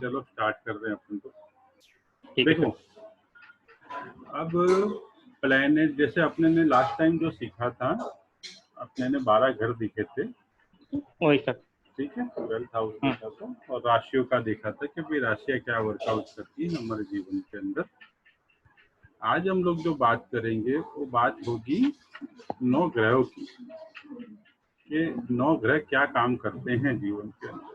चलो स्टार्ट कर रहे हैं अपन तो। ठीक है देखो, अब प्लेनेट जैसे अपने ने लास्ट टाइम जो सीखा था, अपने ने 12 घर दिखे थे, वही सर। ठीक है, 12th हाउस देखा था और राशियों का देखा था कि भाई राशियां क्या वर्कआउट करती है हमारे जीवन के अंदर। आज हम लोग जो बात करेंगे वो बात होगी 9 ग्रहों की, कि 9 ग्रह क्या काम करते हैं जीवन के अंदर।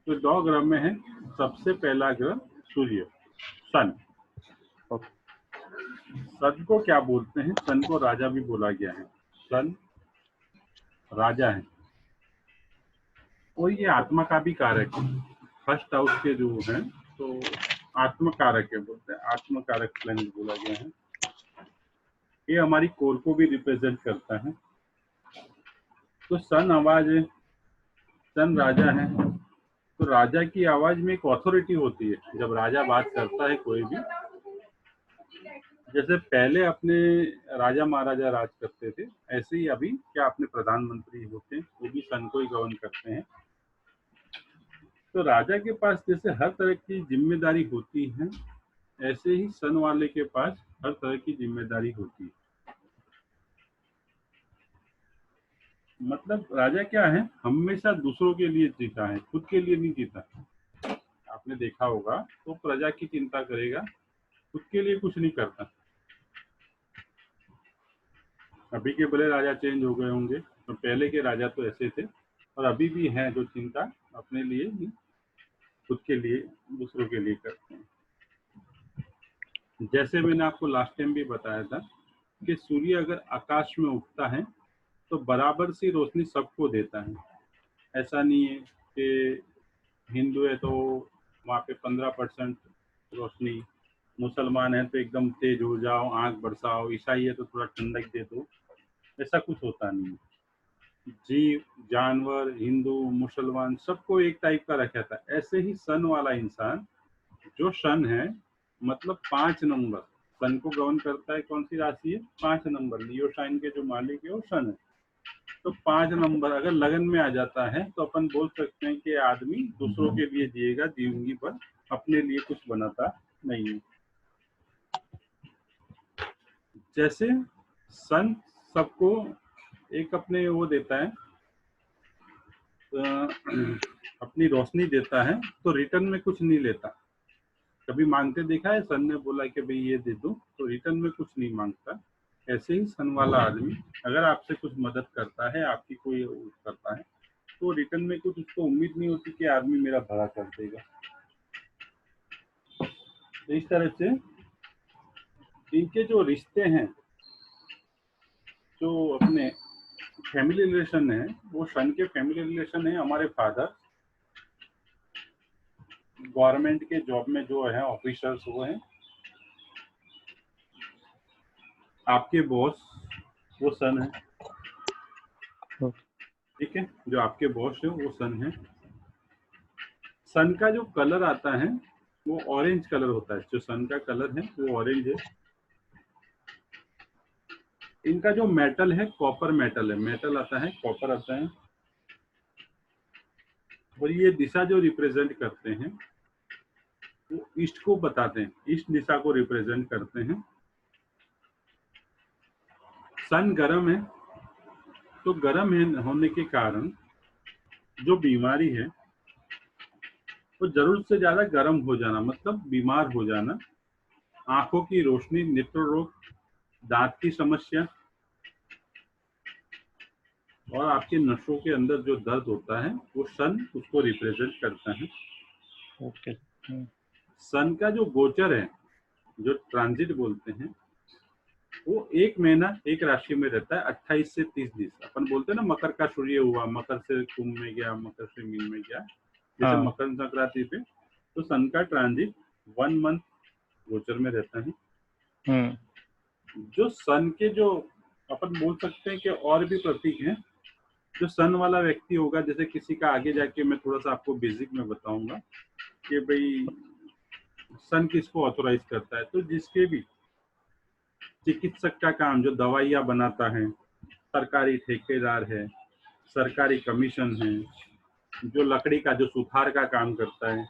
तो 9 ग्रह में है सबसे पहला ग्रह सूर्य, सन। सन को क्या बोलते हैं? सन को राजा भी बोला गया है। सन राजा है और ये आत्मा का भी कारक है। फर्स्ट हाउस के जो हैं तो आत्म कारक है, बोलते हैं आत्म कारक प्लैनेट बोला गया है। ये हमारी कोर को भी रिप्रेजेंट करता है। तो सन आवाज है, सन राजा है। तो राजा की आवाज में एक ऑथोरिटी होती है। जब राजा बात करता है कोई भी, जैसे पहले अपने राजा महाराजा राज करते थे, ऐसे ही अभी क्या अपने प्रधानमंत्री होते हैं वो भी सन को ही गवर्न करते हैं। तो राजा के पास जैसे हर तरह की जिम्मेदारी होती है, ऐसे ही सन वाले के पास हर तरह की जिम्मेदारी होती है। मतलब राजा क्या है, हमेशा दूसरों के लिए जीता है, खुद के लिए नहीं जीता। आपने देखा होगा तो प्रजा की चिंता करेगा, खुद के लिए कुछ नहीं करता। अभी के भले राजा चेंज हो गए होंगे, तो पहले के राजा तो ऐसे थे और अभी भी हैं जो चिंता अपने लिए नहीं, खुद के लिए, दूसरों के लिए करते हैं। जैसे मैंने आपको लास्ट टाइम भी बताया था कि सूर्य अगर आकाश में उगता है तो बराबर सी रोशनी सबको देता है। ऐसा नहीं है कि हिंदू है तो वहाँ पे 15% रोशनी, मुसलमान है तो एकदम तेज हो जाओ, आंख बरसाओ, ईसाई है तो थोड़ा ठंडक दे दो, ऐसा कुछ होता नहीं है। जीव जानवर, हिंदू मुसलमान, सबको एक टाइप का रखा था। ऐसे ही सन वाला इंसान, जो सन है, मतलब 5 नंबर सन को गवर्न करता है। कौन सी राशि है? 5 नंबर। लियो साइन के जो मालिक है वो सन है। तो 5 नंबर अगर लगन में आ जाता है तो अपन बोल सकते हैं कि आदमी दूसरों के लिए जिएगा जिंदगी पर, अपने लिए कुछ बनाता नहीं है। जैसे सन सबको एक अपने वो देता है, अपनी रोशनी देता है, तो रिटर्न में कुछ नहीं लेता। कभी मांगते देखा है? सन ने बोला कि भाई ये दे दो, तो रिटर्न में कुछ नहीं मांगता। ऐसे ही सन वाला आदमी अगर आपसे कुछ मदद करता है, आपकी कोई करता है, तो रिटर्न में कुछ उसको उम्मीद नहीं होती कि आदमी मेरा भला कर देगा। तो इस तरह से इनके जो रिश्ते हैं, जो अपने फैमिली रिलेशन है, वो सन के फैमिली रिलेशन है। हमारे फादर गवर्नमेंट के जॉब में जो है ऑफिसर्स, वो हैं आपके बॉस, वो सन है, ठीक है। जो आपके बॉस है वो सन है। सन का जो कलर आता है वो ऑरेंज कलर होता है। जो सन का कलर है वो ऑरेंज है। इनका जो मेटल है कॉपर मेटल है। मेटल आता है, कॉपर आता है। और ये दिशा जो रिप्रेजेंट करते हैं वो ईस्ट को बताते हैं, ईस्ट दिशा को रिप्रेजेंट करते हैं। सन गर्म है, तो गर्म होने के कारण जो बीमारी है वो जरूरत से ज्यादा गर्म हो जाना, मतलब बीमार हो जाना, आंखों की रोशनी, नेत्र रोग, दांत की समस्या, और आपके नसों के अंदर जो दर्द होता है, वो सन उसको रिप्रेजेंट करता है। ओके। सन का जो गोचर है, जो ट्रांजिट बोलते हैं, वो 1 महीना एक राशि में रहता है, 28 से 30 दिन। अपन बोलते हैं ना, मकर का सूर्य हुआ, मकर से कुंभ में गया, मकर से मीन में गया, जैसे मकर संक्रांति पे, तो सन का ट्रांजिट 1 मंथ गोचर में रहता है। जो सन के जो अपन बोल सकते हैं कि और भी प्रतीक हैं, जो सन वाला व्यक्ति होगा, जैसे किसी का आगे जाके मैं थोड़ा सा आपको बेसिक में बताऊंगा कि भाई सन किसको ऑथोराइज करता है। तो जिसके भी चिकित्सक का काम, जो दवाइयाँ बनाता है, सरकारी ठेकेदार है, सरकारी कमीशन है, जो लकड़ी का जो सुथार का काम करता है,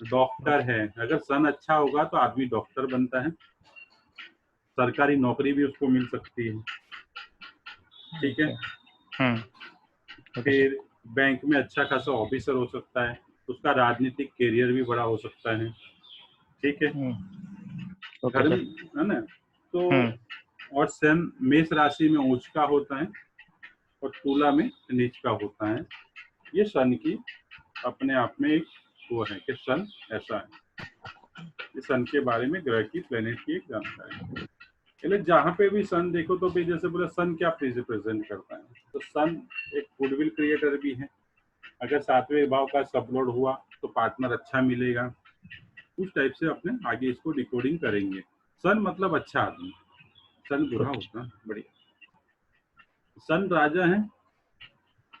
डॉक्टर है। अगर सन अच्छा होगा तो आदमी डॉक्टर बनता है, सरकारी नौकरी भी उसको मिल सकती है। ठीक है। Okay sir. फिर बैंक में अच्छा खासा ऑफिसर हो सकता है, उसका राजनीतिक कैरियर भी बड़ा हो सकता है। ठीक है। ओके धर्म, सर। है ना। तो और सन मेष राशि में उच्च का होता है और तुला में नीच का होता है। ये सन की अपने आप में एक वो है कि सन ऐसा है। ये सन के बारे में ग्रह की, प्लेनेट की एक जानकारी है। इसलिए जहाँ पे भी सन देखो तो भी जैसे बोले सन क्या रिप्रेजेंट करता है, तो सन एक गुडविल क्रिएटर भी है। अगर 7वें भाव का सबलोड हुआ तो पार्टनर अच्छा मिलेगा। उस टाइप से अपने आगे इसको डिकोडिंग करेंगे। सन मतलब अच्छा आदमी, सन बुरा होता है बढ़िया। सन राजा है।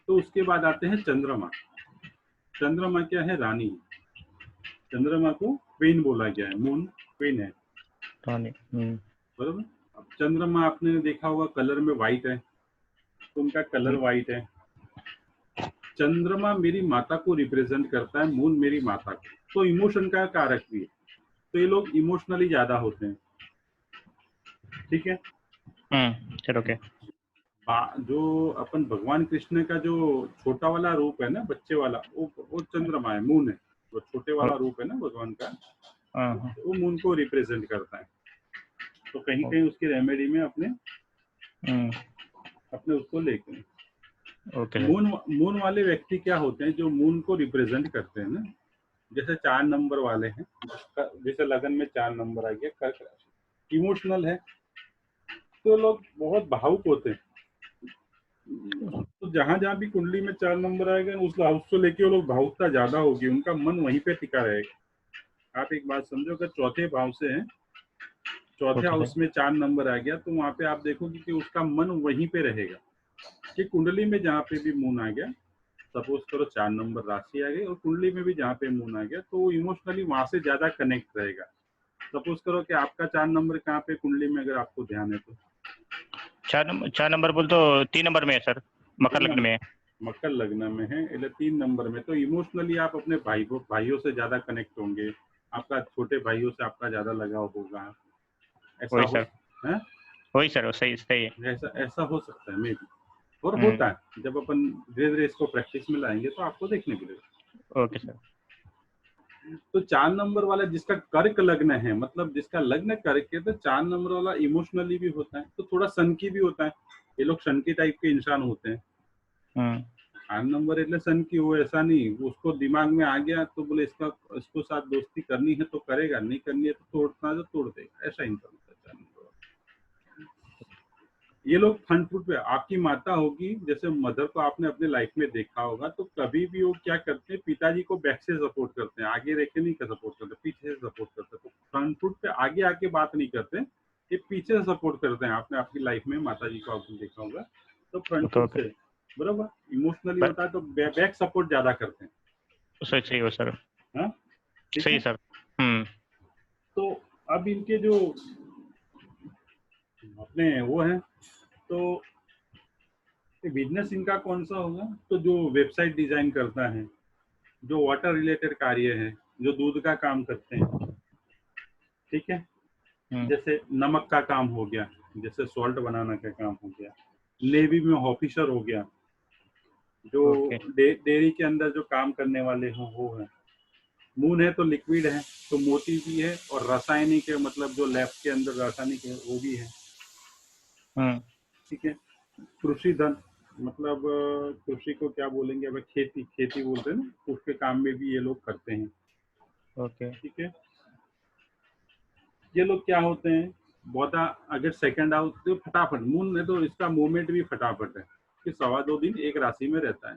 तो उसके बाद आते हैं चंद्रमा। चंद्रमा क्या है? रानी। चंद्रमा को क्वीन बोला गया है, मून क्वीन है, रानी। बरोबर। अब चंद्रमा आपने देखा होगा कलर में व्हाइट है, तो उनका कलर व्हाइट है। चंद्रमा मेरी माता को रिप्रेजेंट करता है, मून मेरी माता को, तो इमोशन का कारक भी है। तो ये लोग इमोशनली ज्यादा होते हैं। ठीक है। चलो ओके। जो अपन भगवान कृष्ण का जो छोटा वाला रूप है ना, बच्चे वाला, वो चंद्रमा है, मून है। जो छोटे वाला रूप है ना भगवान का, वो मून को रिप्रेजेंट करता है। तो कहीं कहीं उसकी रेमेडी में अपने उसको लेके ओके। मून वाले व्यक्ति क्या होते हैं, जो मून को रिप्रेजेंट करते हैं ना, जैसे 4 नंबर वाले हैं, जैसे लगन में 4 नंबर आ गया, कर्क राशि, इमोशनल है, तो लोग बहुत भावुक होते हैं। तो जहां जहां भी कुंडली में 4 नंबर आएगा, उस हाउस को लेके वो लोग भावुकता ज्यादा होगी, उनका मन वहीं पे टिका रहेगा। आप एक बात समझो, अगर चौथे भाव से है, चौथे हाउस में 4 नंबर आ गया, तो वहां पे आप देखोगे कि उसका मन वहीं पे रहेगा। कि कुंडली में जहाँ पे भी मून आ गया, सपोज करो 4 नंबर राशि आ गई और कुंडली में भी जहाँ पे मून आ गया, तो वो इमोशनली वहां से ज्यादा कनेक्ट रहेगा। सपोज करो कि आपका 4 नंबर कहाँ पे कुंडली में, अगर आपको ध्यान है तो 4 नंबर बोल तो 3 नंबर में है सर, मकर लग्न में है। मकर लग्न में है, એટલે 3 नंबर में, तो इमोशनली आप अपने भाइयों से ज्यादा कनेक्ट होंगे। आपका छोटे भाइयों से आपका ज्यादा लगाव होगा। ऐसा वही हो सर, है? वही सर, सही सही है। ऐसा हो सकता है मे भी, और होता है। जब अपन धीरे धीरे इसको प्रैक्टिस में लाएंगे तो आपको देखने मिलेगा। Okay sir. तो 4 नंबर वाला जिसका कर्क लग्न है, मतलब जिसका लग्न कर्क है, तो 4 नंबर वाला इमोशनली भी होता है, तो थोड़ा सनकी भी होता है। ये लोग सनकी टाइप के इंसान होते हैं। 4 नंबर એટલે सन की हो, ऐसा नहीं, उसको दिमाग में आ गया तो बोले इसको साथ दोस्ती करनी है तो करेगा, नहीं करनी है तो तोड़ना तो तोड़ देगा, ऐसा इंसान होता है 4 नंबर वाला। ये लोग फन फूड पे, आपकी माता होगी, जैसे मदर को आपने अपने लाइफ में देखा होगा, तो कभी भी वो क्या करते हैं, पिताजी को बैक से सपोर्ट करते हैं, आगे रह के नहीं सपोर्ट करते, पीछे से सपोर्ट करते हैं। तो फ्रंट फुट पे आगे आके बात नहीं करते, ये पीछे से सपोर्ट करते हैं। आपने आपकी लाइफ में माता जी को आपने देखा होगा, तो फ्रंट फुट से बराबर इमोशनली होता है, तो बैक सपोर्ट ज्यादा करते हैं। सही हो सर। हाँ सही सर। तो अब इनके जो अपने वो है, तो बिजनेस इनका कौन सा होगा, तो जो वेबसाइट डिजाइन करता है, जो वाटर रिलेटेड कार्य है, जो दूध का काम करते हैं। ठीक है। जैसे नमक का काम हो गया, जैसे सॉल्ट बनाना का काम हो गया, नेवी में ऑफिसर हो गया, जो डेयरी के अंदर जो काम करने वाले हो वो है। मून है तो लिक्विड है, तो मोती भी है, और रासायनिक है, मतलब जो लैब के अंदर रासायनिक है वो भी है। ठीक है। कृषि धन, मतलब कृषि को क्या बोलेंगे, अब खेती बोलते हैं ना, उसके काम में भी ये लोग करते हैं। ओके। ठीक है। ये लोग क्या होते हैं, बहुत अगर सेकंड हाउस तो फटाफट, मून में तो इसका मूवमेंट भी फटाफट है कि 2.25 दिन एक राशि में रहता है।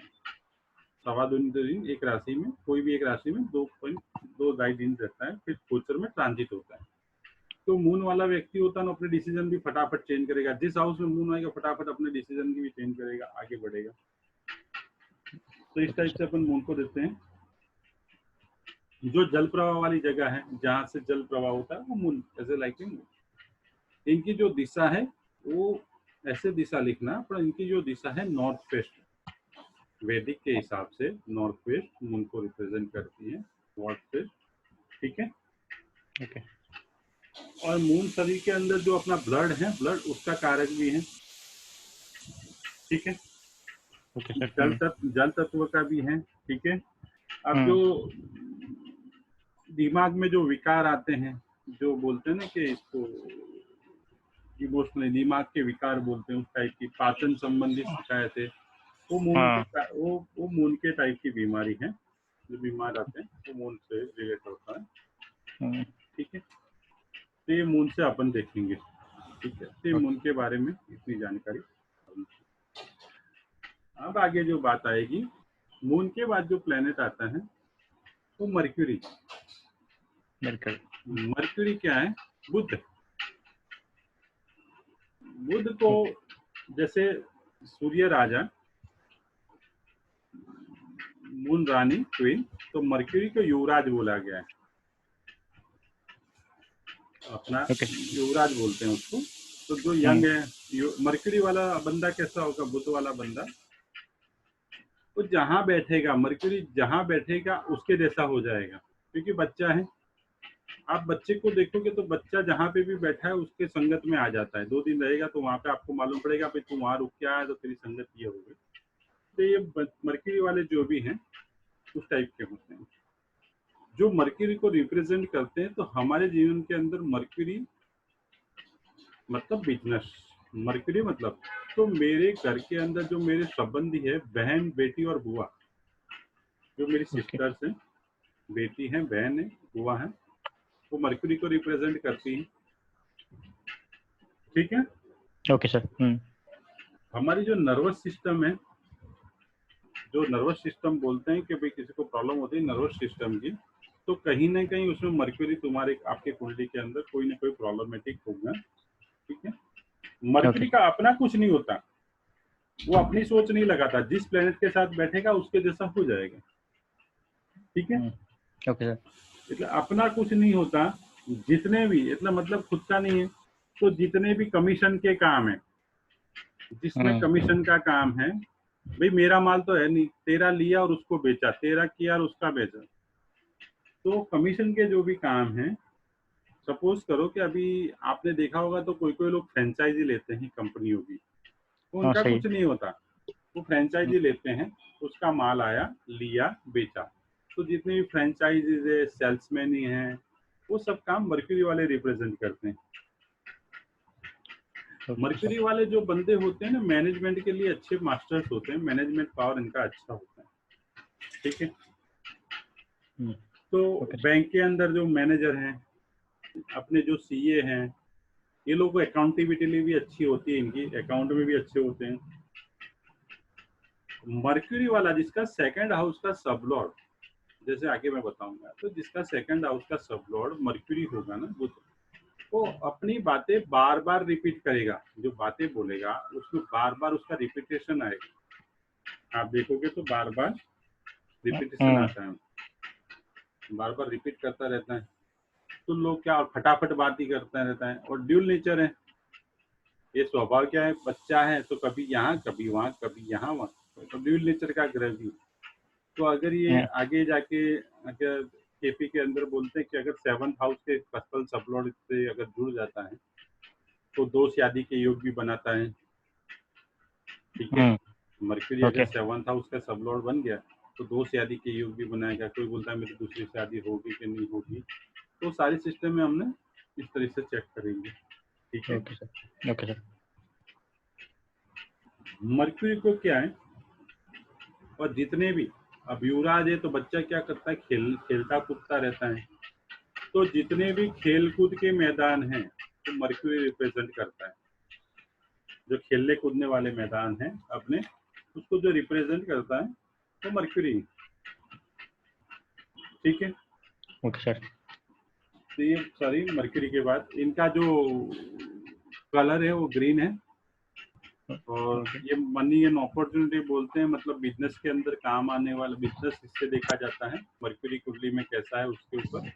2.25 दिन एक राशि में, कोई भी एक राशि में 2.2 दिन रहता है, फिर गोचर में ट्रांजिट होता है। तो मून वाला व्यक्ति होता है ना, अपने डिसीजन भी फटाफट चेंज करेगा। जिस हाउस में मून आएगा फटाफट अपने डिसीजन की भी चेंज करेगा, आगे बढ़ेगा। तो इस टाइप से अपन मून को देते हैं। जो जल प्रवाह वाली जगह है, जहां से जल प्रवाह होता है, वो मून ऐसे लाइक मून। इनकी जो दिशा है वो ऐसे दिशा लिखना, पर इनकी जो दिशा है नॉर्थ वेस्ट, वैदिक के हिसाब से नॉर्थ वेस्ट मून को रिप्रेजेंट करती है, नॉर्थ वेस्ट, ठीक है। ओके और मून शरीर के अंदर जो अपना ब्लड है, ब्लड उसका कारक भी है, ठीक है। Okay sir. जल तत्व का भी है, ठीक है। अब जो हम्म, दिमाग में जो विकार आते हैं, जो बोलते हैं ना कि इसको इमोशनली दिमाग के विकार बोलते हैं, उस टाइप की पाचन संबंधी शिकायतें, वो मून के हाँ वो मून के टाइप की बीमारी है। जो बीमार आते हैं वो मून से रिलेट होता है, हम्म, ठीक है। तो ये मून से अपन देखेंगे, ठीक है। तो ये ओके मून के बारे में इतनी जानकारी। अब आगे जो बात आएगी, मून के बाद जो प्लेनेट आता है वो मर्क्यूरी। बिल्कुल। मर्क्यूरी क्या है? बुध। बुध को ओके जैसे सूर्य राजा, मून रानी क्वीन, तो मर्क्यूरी को युवराज बोला गया है, अपना ओके युवराज बोलते हैं उसको। तो जो यंग है, मर्क्यूरी वाला बंदा कैसा होगा? बुध वाला बंदा, वो जहां बैठेगा, मर्क्यूरी जहां बैठेगा उसके जैसा हो जाएगा, क्योंकि बच्चा है। आप बच्चे को देखोगे तो बच्चा जहाँ पे भी बैठा है उसके संगत में आ जाता है। 2 दिन रहेगा तो वहां पे आपको मालूम पड़ेगा भाई तू वहां रुक के आया तो तेरी संगत ये हो गई। तो ये मर्क्यूरी वाले जो भी हैं उस टाइप के होते हैं, जो मर्क्यूरी को रिप्रेजेंट करते हैं। तो हमारे जीवन के अंदर मर्क्यूरी मतलब बिजनेस, मर्क्यूरी मतलब, तो मेरे घर के अंदर जो मेरे संबंधी है, बहन बेटी और बुआ, जो मेरी ओके सिस्टर्स हैं, बेटी है, बहन है, बुआ है, वो मर्क्यूरी को रिप्रेजेंट करती है, ठीक है। Okay sir. हमारी जो नर्वस सिस्टम है, जो नर्वस सिस्टम बोलते हैं कि भाई किसी को प्रॉब्लम होती है नर्वस सिस्टम की, तो कहीं ना कहीं उसमें मर्क्यूरी तुम्हारे आपके कुंडली के अंदर कोई ना कोई प्रॉब्लमेटिक होगा, ठीक है। ओके मर्क्यूरी का अपना कुछ नहीं होता, वो अपनी सोच नहीं लगाता, जिस प्लेनेट के साथ बैठेगा उसके जैसा हो जाएगा, ठीक है। Okay sir. એટલે अपना कुछ नहीं होता, जितने भी मतलब खुद का नहीं है, तो जितने भी कमीशन के काम है, जिसमें कमीशन का काम है, भाई मेरा माल तो है नहीं, तेरा लिया और उसको बेचा, तेरा किया और उसका बेचा, तो कमीशन के जो भी काम है, सपोज करो कि अभी आपने देखा होगा तो कोई कोई लोग फ्रेंचाइजी लेते हैं कंपनियों की, तो हाँ उनका सही। कुछ नहीं होता, वो फ्रेंचाइजी लेते हैं, उसका माल आया, लिया, बेचा। तो जितने भी फ्रेंचाइजीज है, सेल्समैन ही हैं, वो सब काम मर्क्यूरी वाले रिप्रेजेंट करते हैं। Okay mercury sir. वाले जो बंदे होते हैं ना, मैनेजमेंट के लिए अच्छे मास्टर्स होते हैं, मैनेजमेंट पावर इनका अच्छा होता है, ठीक है। तो ओके बैंक के अंदर जो मैनेजर हैं, अपने जो सीए हैं, ये लोग को अकाउंटेबिलिटी भी अच्छी होती है, इनकी अकाउंट में भी अच्छे होते हैं। मर्क्यूरी वाला जिसका सेकंड हाउस का सबलॉर्ड, जैसे आगे मैं बताऊंगा, तो जिसका सेकंड हाउस का सबलॉर्ड मर्क्यूरी होगा ना, वो अपनी बातें बार बार रिपीट करेगा, जो बातें बोलेगा उसमें बार बार उसका रिपीटेशन आएगा। आप देखोगे तो बार बार रिपीटेशन आता है, बार बार रिपीट करता रहता है। तो लोग क्या फटाफट बात ही करता रहता है, और ड्यूल नेचर है, ये स्वभाव क्या है, बच्चा है तो कभी यहाँ कभी वहाँ कभी यहाँ वहाँ, तो ड्यूल नेचर का ग्रह भी। तो अगर ये आगे जाके, अगर केपी के अंदर बोलते हैं कि अगर 7th हाउस के कस्टल सबलॉर्ड से अगर जुड़ जाता है तो दोस्त शादी के योग भी बनाता है, ठीक है। मर्क्यूरी अगर ओके 7th हाउस का सबलॉर्ड बन गया तो दोस्त शादी के योग भी बनाएगा। कोई बोलता है मेरी दूसरी शादी होगी कि नहीं होगी, तो सारी सिस्टम में हमने इस तरह से चेक करेंगे, ठीक है। Okay sir. Okay sir. Mercury को क्या है, और जितने भी, अब युवराज है तो बच्चा क्या करता है, खेलता कूदता रहता है, तो जितने भी खेल कूद के मैदान हैं तो मर्क्यूरी रिप्रेजेंट करता है। जो खेलने कूदने वाले मैदान हैं अपने, उसको जो रिप्रेजेंट करता है वो मर्क्यूरी, ठीक है। Okay sir. तो ये सारी मर्क्यूरी के बाद इनका जो कलर है वो ग्रीन है, और ये मनी एंड अपॉर्चुनिटी बोलते हैं, मतलब बिजनेस के अंदर काम आने वाला, बिजनेस इससे देखा जाता है मर्क्यूरी कुंडली में कैसा है उसके ऊपर।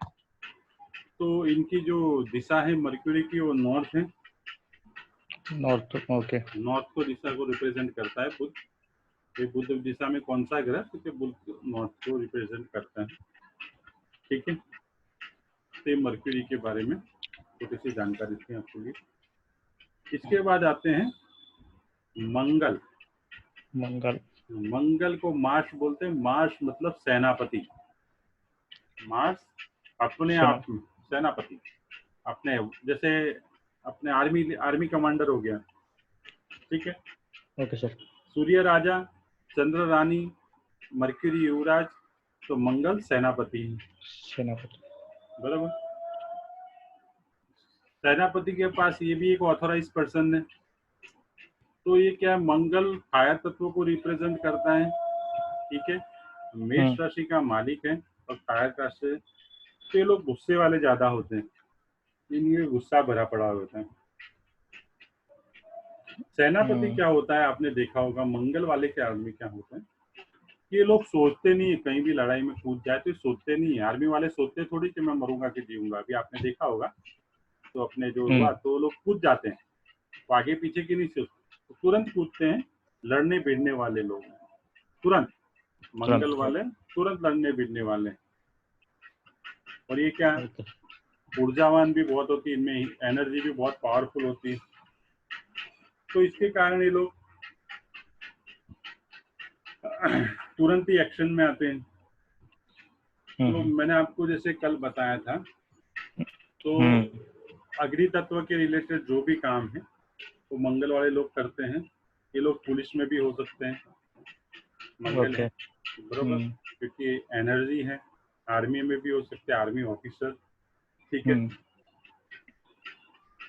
तो इनकी जो दिशा है मर्क्यूरी की वो नॉर्थ है, नॉर्थ। ओके नॉर्थ को दिशा को रिप्रेजेंट करता है बुध, ये बुध दिशा में कौन सा ग्रह, क्योंकि बुध नॉर्थ को रिप्रेजेंट करता है। ठीक है, तो मरक्यूरी के बारे में छोटी सी जानकारी थी आपके लिए। इसके बाद आते हैं मंगल। मंगल मंगल को मार्स बोलते हैं। मार्स मतलब सेनापति। मार्स अपने आप में सेनापति, अपने जैसे अपने आर्मी कमांडर हो गया। ठीक है, ओके सर। सूर्य राजा, चंद्र रानी, मरक्यूरी युवराज, तो मंगल सेनापति है। सेनापति बराबर। सेनापति के पास ये भी एक ऑथोराइज पर्सन है। तो ये क्या है, मंगल फायर तत्व को रिप्रेजेंट करता है। ठीक है, मेष राशि का मालिक है और फायर का से, तो ये लोग गुस्से वाले ज्यादा होते हैं, इनमें गुस्सा भरा पड़ा होता है। सेनापति क्या होता है आपने देखा होगा, मंगल वाले के आदमी क्या होता है, ये लोग सोचते नहीं है, कहीं भी लड़ाई में कूद जाए तो सोचते नहीं है। आर्मी वाले सोचते थोड़ी कि मैं मरूंगा कि जीऊंगा। अभी आपने देखा होगा तो अपने जो हुआ तो लोग कूद जाते हैं, तो आगे पीछे की नहीं सोचते, तो तुरंत कूदते हैं। लड़ने भिड़ने वाले लोग तुरंत, मंगल वाले तुरंत लड़ने भिड़ने वाले। और ये क्या, ऊर्जावान भी बहुत होती है, इनमें एनर्जी भी बहुत पावरफुल होती है। तो इसके कारण ये लोग तुरंत ही एक्शन में आते हैं। तो मैंने आपको जैसे कल बताया था, तो अग्नि तत्व के रिलेटेड जो भी काम है वो मंगल वाले लोग करते हैं। ये लोग पुलिस में भी हो सकते हैं, मंगल है बराबर, क्योंकि एनर्जी है। आर्मी में भी हो सकते हैं, आर्मी ऑफिसर। ठीक है,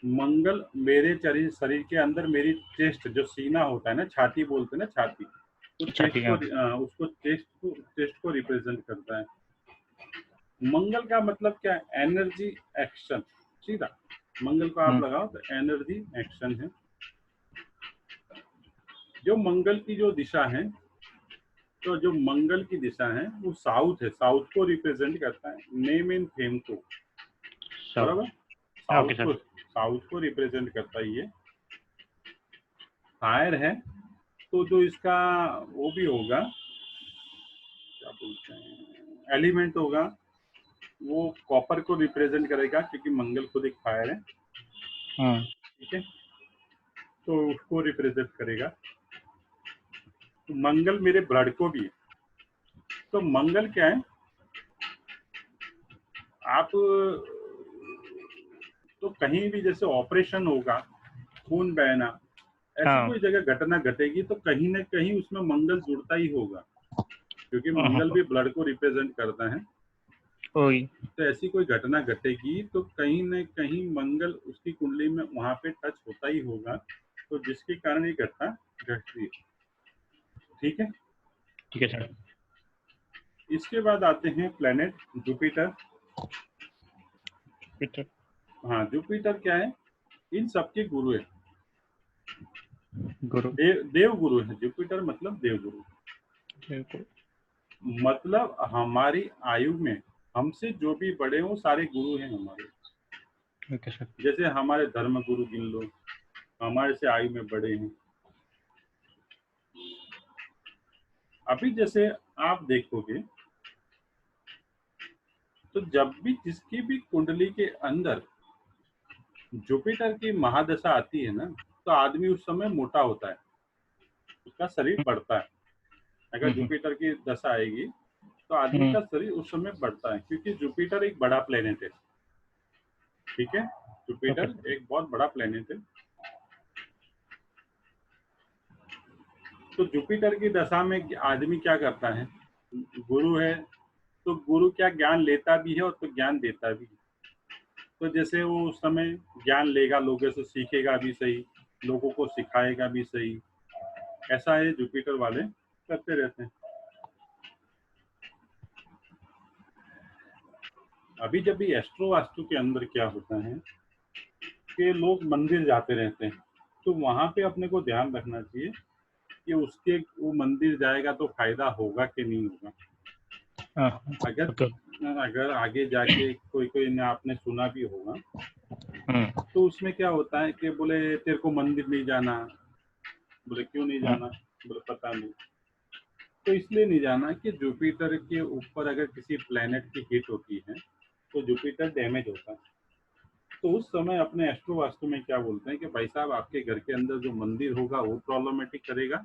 मंगल मेरे शरीर के अंदर, मेरी चेस्ट जो सीना होता है ना, छाती बोलते हैं ना, छाती, तो चेस्ट को उसको चेस्ट को रिप्रेजेंट करता है। मंगल का मतलब क्या है, एनर्जी एक्शन। सीधा मंगल को आप लगाओ तो एनर्जी एक्शन है। जो मंगल की जो दिशा है, तो जो मंगल की दिशा है वो साउथ है, साउथ को रिप्रेजेंट करता है, नेम एंड फेम को। बराबर, साउथ को रिप्रेजेंट करता है। ये फायर है, तो जो इसका वो भी होगा, क्या बोलते हैं, एलिमेंट होगा, वो कॉपर को रिप्रेजेंट करेगा, क्योंकि मंगल खुद एक फायर है। ठीक है, तो उसको रिप्रेजेंट करेगा। तो मंगल मेरे ब्लड को भी है। तो मंगल क्या है, आप तो कहीं भी जैसे ऑपरेशन होगा, खून बहना, ऐसी कोई जगह घटना घटेगी तो कहीं ना कहीं उसमें मंगल जुड़ता ही होगा, क्योंकि मंगल भी ब्लड को रिप्रेजेंट करता है। तो ऐसी कोई घटना घटेगी तो कहीं न कहीं मंगल उसकी कुंडली में वहां पे टच होता ही होगा, तो जिसके कारण ये घटना घटती है। ठीक है, ठीक है सर। इसके बाद आते हैं प्लेनेट जुपिटर। हाँ, जुपिटर क्या है, इन सबके गुरु है, देव गुरु है। जुपिटर मतलब देव गुरु, मतलब हमारी आयु में हमसे जो भी बड़े हो सारे गुरु हैं हमारे। जैसे हमारे धर्म गुरु गिन लो, हमारे से आयु में बड़े हैं। अभी जैसे आप देखोगे तो जब भी जिसकी भी कुंडली के अंदर जुपिटर की महादशा आती है ना, तो आदमी उस समय मोटा होता है, उसका शरीर बढ़ता है। अगर जुपिटर की दशा आएगी तो आदमी का शरीर उस समय बढ़ता है, क्योंकि जुपिटर एक बड़ा प्लेनेट है। ठीक है, जुपिटर एक बहुत बड़ा प्लेनेट है। तो जुपिटर की दशा में आदमी क्या करता है, गुरु है तो गुरु क्या ज्ञान लेता भी है और तो ज्ञान देता भी है। तो जैसे वो उस समय ज्ञान लेगा, लोगों से सीखेगा भी सही, लोगों को सिखाएगा भी सही, ऐसा है जुपिटर वाले करते रहते हैं। अभी जब भी एस्ट्रो वास्तु के अंदर क्या होता है कि लोग मंदिर जाते रहते हैं, तो वहां पे अपने को ध्यान रखना चाहिए कि उसके वो मंदिर जाएगा तो फायदा होगा कि नहीं होगा। अगर आगे जाके कोई ने आपने सुना भी होगा, तो उसमें क्या होता है कि बोले तेरे को मंदिर नहीं जाना। बोले क्यों नहीं जाना? बोले पता नहीं। तो इसलिए नहीं जाना कि जुपिटर के ऊपर अगर किसी प्लेनेट की हिट होती है तो जुपिटर डैमेज होता है। तो उस समय अपने एस्ट्रो वास्तु में क्या बोलते हैं कि भाई साहब आपके घर के अंदर जो मंदिर होगा वो प्रॉब्लमेटिक करेगा,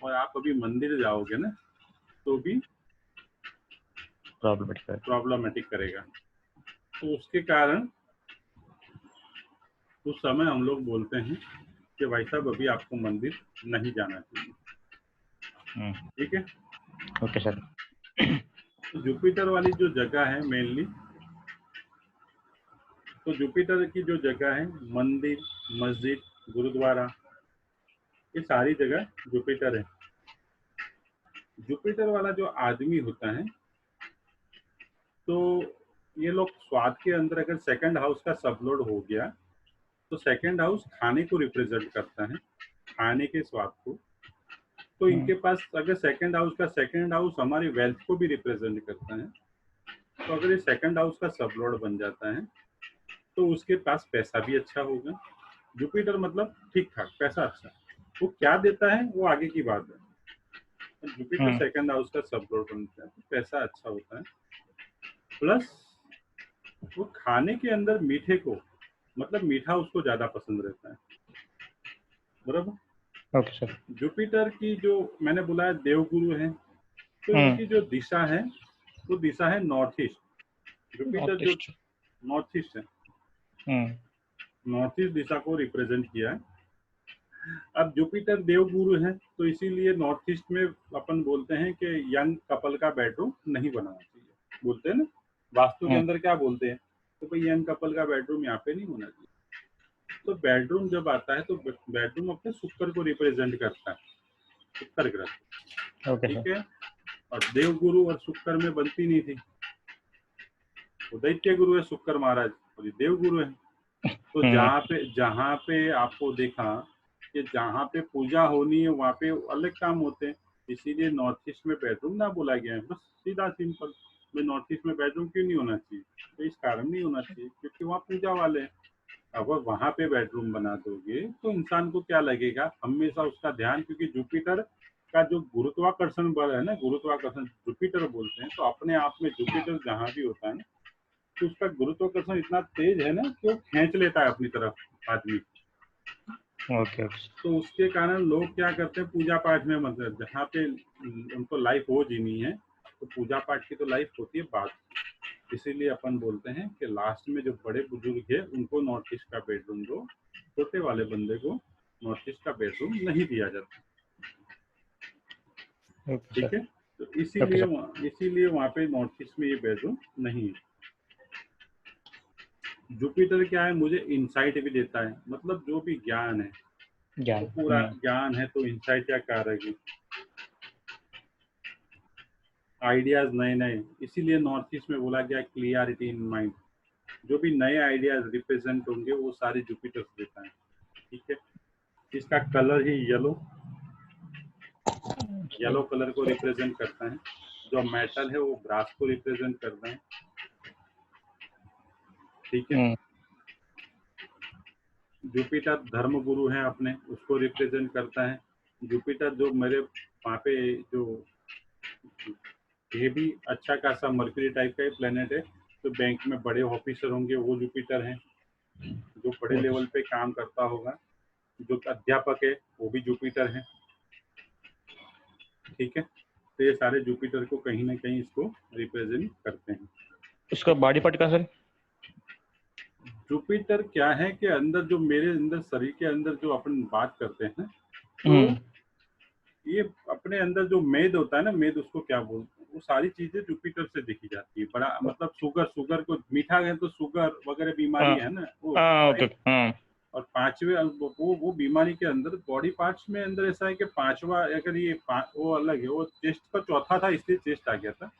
और आप अभी मंदिर जाओगे ना तो भी प्रॉब्लमेटिक करेगा। तो उसके कारण उस समय हम लोग बोलते हैं कि भाई साहब अभी आपको मंदिर नहीं जाना चाहिए। ठीक है, ओके सर। तो जुपिटर वाली जो जगह है मेनली, तो जुपिटर की जो जगह है मंदिर, मस्जिद, गुरुद्वारा, ये सारी जगह जुपिटर है। जुपिटर वाला जो आदमी होता है तो ये लोग स्वाद के अंदर अगर सेकंड हाउस का सबलोड हो गया तो सेकंड हाउस खाने को रिप्रेजेंट करता है, खाने के स्वाद को। तो इनके पास अगर सेकंड हाउस का सेकंड हाउस हमारी वेल्थ को भी रिप्रेजेंट करता है, तो अगर ये सेकंड हाउस का सबलोड बन जाता है तो उसके पास पैसा भी अच्छा होगा। जुपिटर मतलब ठीक ठाक पैसा अच्छा, वो क्या देता है वो आगे की बात है। जुपिटर सेकंड हाउस का सबलोड बनता है तो पैसा अच्छा होता है, प्लस वो खाने के अंदर मीठे को मतलब मीठा उसको ज्यादा पसंद रहता है। बराबर। Okay sir. जुपिटर की जो मैंने बोला है देवगुरु है, तो इनकी जो दिशा है वो दिशा है नॉर्थ ईस्ट। जुपिटर जो नॉर्थ ईस्ट है, नॉर्थ ईस्ट दिशा को रिप्रेजेंट किया है। अब जुपिटर देवगुरु है तो इसीलिए नॉर्थ ईस्ट में अपन बोलते हैं कि यंग कपल का बेडरूम नहीं बनाना चाहिए। बोलते हैं ना वास्तु के अंदर क्या बोलते हैं, तो भाई यंग कपल का बेडरूम यहाँ पे नहीं होना चाहिए। तो बेडरूम जब आता है तो बेडरूम अपने शुक्र को रिप्रेजेंट करता है, शुक्र ग्रह। ठीक है, और देवगुरु और शुक्र में बनती नहीं थी, तो दैत्य गुरु है शुक्र महाराज और ये देवगुरु है। तो जहाँ पे आपको देखा कि जहाँ पे पूजा होनी है वहाँ पे अलग काम होते हैं, इसीलिए नॉर्थ ईस्ट में बेडरूम ना बोला गया है। बस सीधा सिंपल, में नॉर्थ ईस्ट में बेडरूम क्यों नहीं होना चाहिए, तो इस कारण नहीं होना चाहिए क्योंकि वहाँ पूजा वाले हैं। अगर वहाँ पे बेडरूम बना दोगे तो इंसान को क्या लगेगा, हमेशा उसका ध्यान, क्योंकि जुपिटर का जो गुरुत्वाकर्षण बल है ना, गुरुत्वाकर्षण जुपिटर बोलते हैं, तो अपने आप में जुपिटर जहाँ भी होता है ना तो उसका गुरुत्वाकर्षण इतना तेज है ना कि वो खींच लेता है अपनी तरफ आदमी। ओके। तो उसके कारण लोग क्या करते हैं पूजा पाठ में, मतलब जहाँ पे उनको लाइफ हो जीनी है तो पूजा पाठ की तो लाइफ होती है बात। इसीलिए अपन बोलते हैं कि लास्ट में जो बड़े बुजुर्ग है उनको नॉर्थ ईस्ट का बेडरूम दो, छोटे वाले बंदे को नॉर्थ ईस्ट का बेडरूम नहीं दिया जाता। ठीक है, तो इसीलिए वहाँ पे नॉर्थ ईस्ट में ये बेडरूम नहीं है। जुपिटर क्या है, मुझे इंसाइट भी देता है, मतलब जो भी ज्ञान है तो पूरा ज्ञान है, तो इंसाइट क्या करेगी, आइडियाज नए नए। इसीलिए नॉर्थ ईस्ट में बोला गया क्लियरिटी इन माइंड, जो भी नए आइडियाज रिप्रेजेंट होंगे वो सारे जुपिटर देता है। ठीक है, इसका कलर ही येलो कलर को रिप्रेजेंट करता है। जो मेटल है वो ब्रास को रिप्रेजेंट करता है। ठीक है, जुपिटर धर्म गुरु है अपने, उसको रिप्रेजेंट करता है। जुपिटर जो मेरे वहाँ पे जो ये भी अच्छा खासा मर्क्यूरी टाइप का ही प्लेनेट है, तो बैंक में बड़े ऑफिसर होंगे वो जुपिटर हैं, जो बड़े लेवल पे काम करता होगा। जो अध्यापक है वो भी जुपिटर है। ठीक है, तो ये सारे जुपिटर को कहीं ना कहीं इसको रिप्रेजेंट करते हैं। उसका बॉडी पार्ट का सर, जुपिटर क्या है कि अंदर जो मेरे अंदर शरीर के अंदर जो अपन बात करते हैं तो ये अपने अंदर जो मेद होता है ना, मेद उसको क्या बोलते हैं, वो सारी चीजें जुपिटर से देखी जाती है। बड़ा मतलब शुगर को मीठा है तो शुगर वगैरह बीमारी है ना वो। और पांचवे वो बीमारी के अंदर बॉडी पार्ट्स में अंदर ऐसा है कि पांचवा अगर ये वो अलग है, वो चेस्ट का चौथा था इसलिए चेस्ट आ गया था।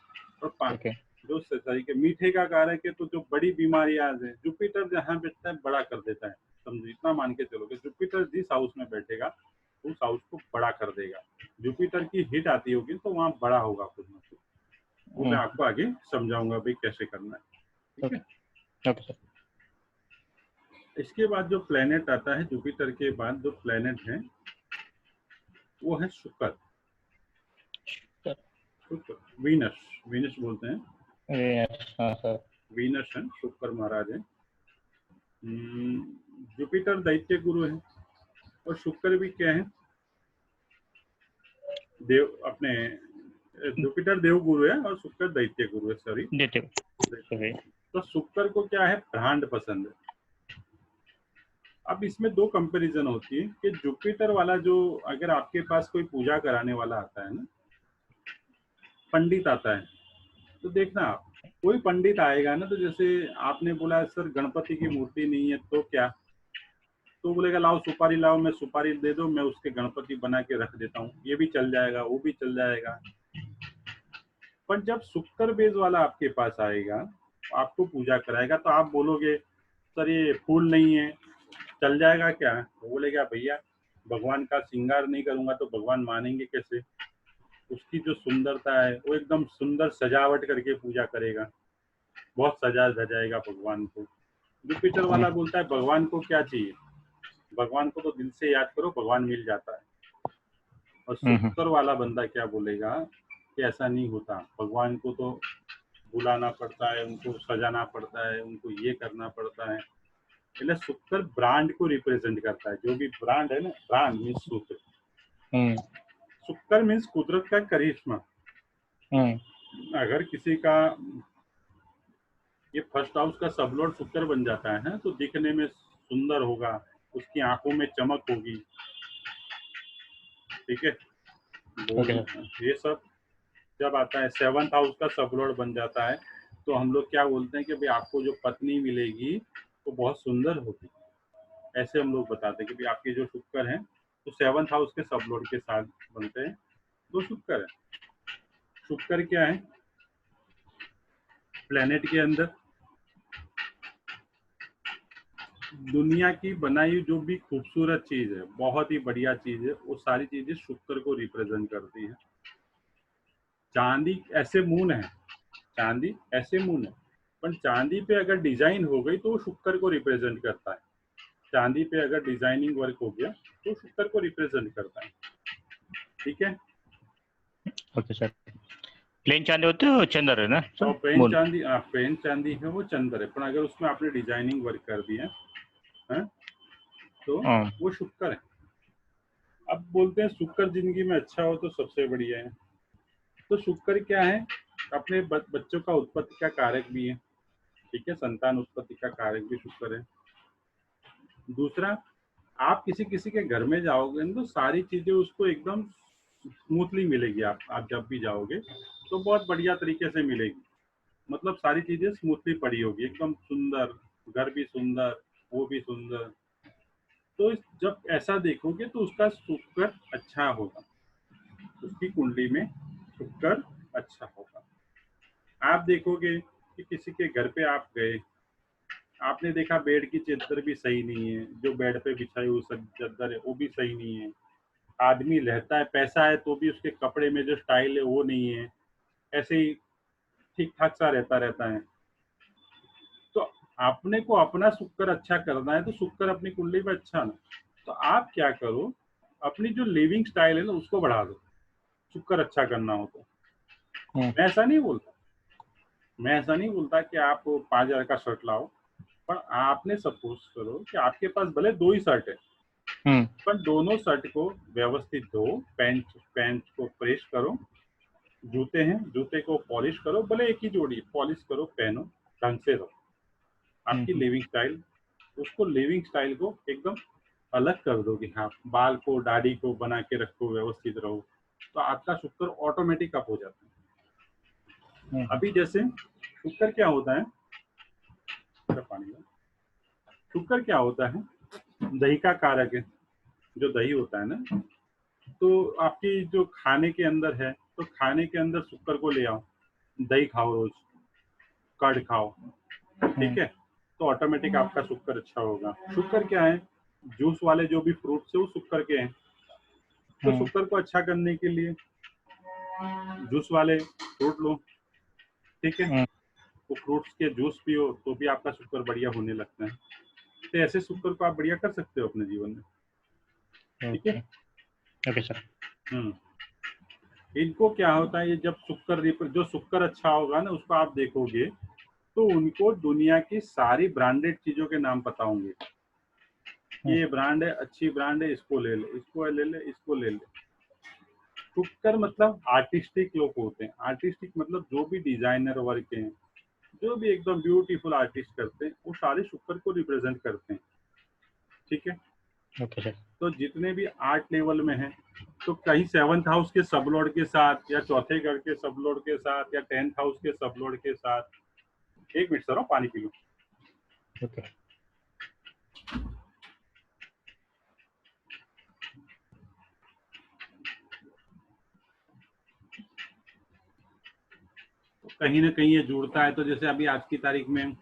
और जो तरीके मीठे का कारक है, तो जो बड़ी बीमारियां है जुपिटर जहाँ बैठता है बड़ा कर देता है। समझो इतना मान के चलो कि जुपिटर जिस हाउस में बैठेगा उस हाउस को बड़ा कर देगा। जुपिटर की हिट आती होगी तो वहाँ बड़ा होगा खुद में खुद। वो मैं आपको आगे समझाऊंगा भाई कैसे करना है। ठीक है, इसके बाद जो प्लेनेट आता है जुपिटर के बाद जो प्लेनेट है वो है शुक्र। शुक्र, वीनस, वीनस बोलते हैं। हाँ सर। वीनस है, शुक्र महाराज है। जुपिटर दैत्य गुरु है, और शुक्र भी क्या है, देव, अपने जुपिटर देव गुरु है और शुक्र दैत्य गुरु है, सॉरी। देते हो। तो शुक्र को क्या है, ब्रांड पसंद है। अब इसमें दो कंपैरिजन होती है कि जुपिटर वाला जो, अगर आपके पास कोई पूजा कराने वाला आता है ना, पंडित आता है, तो देखना आप, कोई पंडित आएगा ना, तो जैसे आपने बोला सर गणपति की मूर्ति नहीं है तो क्या, तो बोलेगा लाओ सुपारी लाओ, मैं सुपारी दे दो, मैं उसके गणपति बना के रख देता हूँ, ये भी चल जाएगा वो भी चल जाएगा। पर जब शुक्र बेज वाला आपके पास आएगा, आपको पूजा कराएगा, तो आप बोलोगे सर ये फूल नहीं है, चल जाएगा क्या? वो बोलेगा भैया भगवान का श्रृंगार नहीं करूंगा तो भगवान मानेंगे कैसे? उसकी जो सुंदरता है वो एकदम सुंदर सजावट करके पूजा करेगा, बहुत सजा धजाएगा भगवान को। जुपिटर वाला बोलता है भगवान को क्या चाहिए, भगवान को तो दिल से याद करो, भगवान मिल जाता है। और शुक्र वाला बंदा क्या बोलेगा कि ऐसा नहीं होता, भगवान को तो बुलाना पड़ता है, उनको सजाना पड़ता है, उनको ये करना पड़ता है। इसलिए शुक्र ब्रांड को रिप्रेजेंट करता है, जो भी ब्रांड है ना, ब्रांड मीन्स शुक्र। शुक्र मीन्स कुदरत का करिश्मा। अगर किसी का ये फर्स्ट हाउस का सबलॉर्ड शुक्र बन जाता है तो दिखने में सुंदर होगा, उसकी आंखों में चमक होगी, ठीक है। ये सब जब आता है, सेवंथ हाउस का सबलॉर्ड बन जाता है, तो हम लोग क्या बोलते हैं कि भाई आपको जो पत्नी मिलेगी वो बहुत सुंदर होगी, ऐसे हम लोग बताते हैं कि भाई आपके जो शुक्र हैं तो सेवंथ हाउस के सबलॉर्ड के साथ बनते हैं, तो शुक्र है। शुक्र क्या है, प्लेनेट के अंदर दुनिया की बनाई जो भी खूबसूरत चीज है, बहुत ही बढ़िया चीज है, वो सारी चीजें शुक्र को रिप्रेजेंट करती है। चांदी ऐसे मून है, चांदी ऐसे मून है, पर चांदी पे अगर डिजाइन हो गई तो वो शुक्र को रिप्रेजेंट करता है। चांदी पे अगर डिजाइनिंग वर्क हो गया तो शुक्र को रिप्रेजेंट करता है, ठीक है। Okay sir. प्लेन चांदी होते हो चंद्र है ना और पेन चांदी, पेन चांदी है वो चंद्र है, पर अगर उसमें आपने डिजाइनिंग वर्क कर दिया है तो वो शुक्र है। अब बोलते हैं शुक्र जिंदगी में अच्छा हो तो सबसे बढ़िया है। तो शुक्र क्या है, अपने बच्चों का उत्पत्ति का कारक भी है, ठीक है, संतान उत्पत्ति का कारक भी शुक्र है। दूसरा, आप किसी किसी के घर में जाओगे तो सारी चीजें उसको एकदम स्मूथली मिलेगी, आप जब भी जाओगे तो बहुत बढ़िया तरीके से मिलेगी, मतलब सारी चीजें स्मूथली पड़ी होगी, एकदम सुंदर, घर भी सुंदर, वो भी सुंदर। तो जब ऐसा देखोगे तो उसका शुक्र अच्छा होगा, उसकी कुंडली में शुक्र अच्छा होगा। आप देखोगे कि किसी के घर पे आप गए, आपने देखा बेड की चादर भी सही नहीं है, जो बेड पे बिछाई हुई चादर है वो भी सही नहीं है, आदमी रहता है, पैसा है तो भी उसके कपड़े में जो स्टाइल है वो नहीं है, ऐसे ही ठीक ठाक सा रहता है। तो अपने को अपना शुक्र अच्छा करना है तो शुक्र अपनी कुंडली में अच्छा ना, तो आप क्या करो, अपनी जो लिविंग स्टाइल है ना उसको बढ़ा दो, शुक्र अच्छा करना हो तो। मैं ऐसा नहीं बोलता कि आप 5,000 का शर्ट लाओ, पर आपने सपोज करो कि आपके पास भले 2 ही शर्ट है, पर दोनों शर्ट को व्यवस्थित धो, पैंट को प्रेस करो, जूते हैं जूते को पॉलिश करो, भले एक ही जोड़ी पॉलिश करो, पहनो, ढंग से रहो। आपकी लिविंग स्टाइल, उसको लिविंग स्टाइल को एकदम अलग कर दो कि हाँ, बाल को दाढ़ी को बना के रखो, व्यवस्थित रहो, तो आपका शुक्र ऑटोमेटिक अप हो जाता है। अभी जैसे शुक्र क्या होता है, शुक्र क्या होता है, दही का कारक है। जो दही होता है ना, तो आपकी जो खाने के अंदर है, तो खाने के अंदर शुक्र को ले आओ, दही खाओ रोज, कर्ड खाओ, ठीक है, तो ऑटोमेटिक आपका शुक्र अच्छा होगा। शुक्र क्या है, जूस वाले जो भी फ्रूट्स है वो शुक्र के हैं, तो शुक्र को अच्छा करने के लिए जूस वाले फ्रूट लो, ठीक है, वो फ्रूट्स के जूस पियो तो भी आपका शुक्र बढ़िया होने लगता है। तो ऐसे शुक्र को आप बढ़िया कर सकते हो अपने जीवन में, ठीक है। Okay sir. इनको क्या होता है, ये जब जो शुक्र अच्छा होगा ना, उसको आप देखोगे तो उनको दुनिया की सारी ब्रांडेड चीजों के नाम पता होंगे। ये ब्रांड है, अच्छी ब्रांड है, इसको ले ले, इसको ले ले, इसको ले ले। शुक्र मतलब आर्टिस्टिक लोग होते हैं। आर्टिस्टिक मतलब जो भी डिजाइनर वर्क हैं, जो भी एकदम ब्यूटीफुल आर्टिस्ट करते हैं, वो सारे शुक्र को रिप्रेजेंट करते हैं। ठीक है। Okay sir. तो जितने भी आर्ट लेवल में हैं, तो कहीं 7th हाउस के सब लॉर्ड के साथ, या चौथे घर के सब लॉर्ड के साथ, या 10th हाउस के सब लॉर्ड के साथ। एक मिनट सर, पानी पी लो। ओके। तो कहीं ना कहीं ये जुड़ता है। तो जैसे अभी आज की तारीख में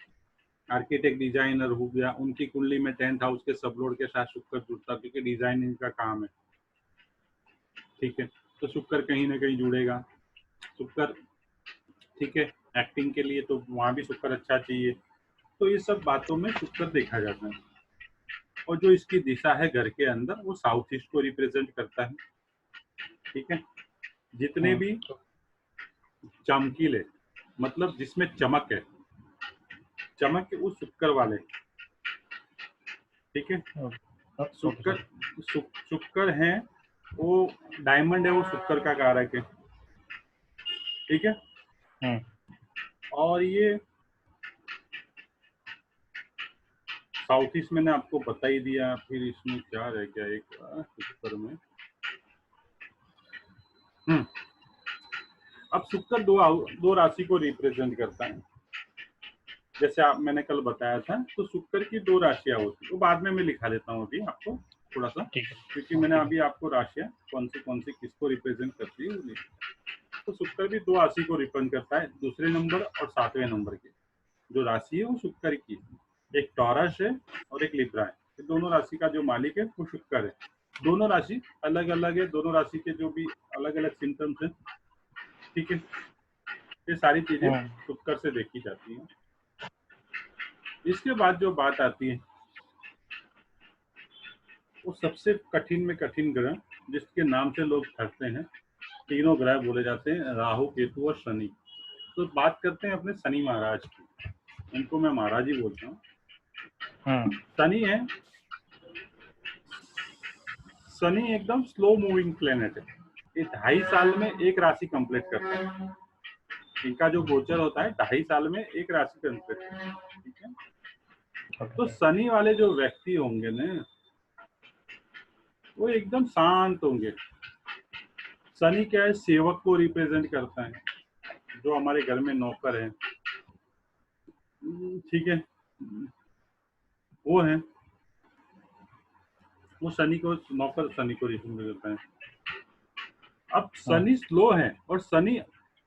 आर्किटेक्ट डिजाइनर हो गया, उनकी कुंडली में 10th हाउस के सब लॉर्ड के साथ शुक्र जुड़ता, क्योंकि डिजाइनिंग का काम है। ठीक है। तो शुक्र कहीं ना कहीं जुड़ेगा। शुक्र, ठीक है, एक्टिंग के लिए तो वहां भी शुक्र अच्छा चाहिए। तो ये सब बातों में शुक्र देखा जाता है। और जो इसकी दिशा है घर के अंदर, वो साउथ ईस्ट को रिप्रेजेंट करता है। ठीक है। जितने भी चमकीले, मतलब जिसमें चमक है, चमक के वो शुक्र वाले। ठीक है। शुक्र, शुक्र है वो डायमंड है, वो शुक्र का कारक है। ठीक है। और ये साउथ ईस्ट मैंने आपको बता ही दिया। फिर इसमें क्या रह गया एक शुक्र में। अब शुक्र दो राशि को रिप्रेजेंट करता है। जैसे आप, मैंने कल बताया था, तो शुक्र की 2 राशियां होती है। वो बाद में मैं लिखा देता हूँ अभी आपको थोड़ा सा, क्योंकि मैंने अभी आपको राशियां कौन सी किसको रिप्रेजेंट करती है वो लिखा। तो शुक्र भी 2 राशि को रिप्रेजेंट करता है, दूसरे नंबर और 7वें नंबर के। जो राशि है वो शुक्र की, एक टॉरस है और एक लिब्रा है। ये दोनों राशि का जो मालिक है वो शुक्र है। दोनों राशि अलग अलग है, दोनों राशि के जो भी अलग अलग सिम्टम्स हैं। ठीक है। ये सारी चीजें शुक्र से देखी जाती हैं। इसके बाद जो बात आती है, वो सबसे कठिन में कठिन ग्रह, जिसके नाम से लोग ठगते हैं। तीनों ग्रह बोले जाते हैं, राहु, केतु और शनि। तो बात करते हैं अपने शनि महाराज की। उनको मैं महाराज ही बोलता हूँ। शनि है, शनि एकदम स्लो मूविंग प्लेनेट है। ये 2.5 साल में एक राशि कंप्लीट करता है। इनका जो गोचर होता है 2.5 साल में एक राशि कंप्लीट करता है। ठीक है। तो शनि वाले जो व्यक्ति होंगे ना, वो एकदम शांत होंगे। शनि क्या है, सेवक को रिप्रेजेंट करता है, जो हमारे घर में नौकर है। ठीक है। वो है, वो शनि को, नौकर शनि को रिप्रेजेंट करता है। अब शनि स्लो है, और शनि,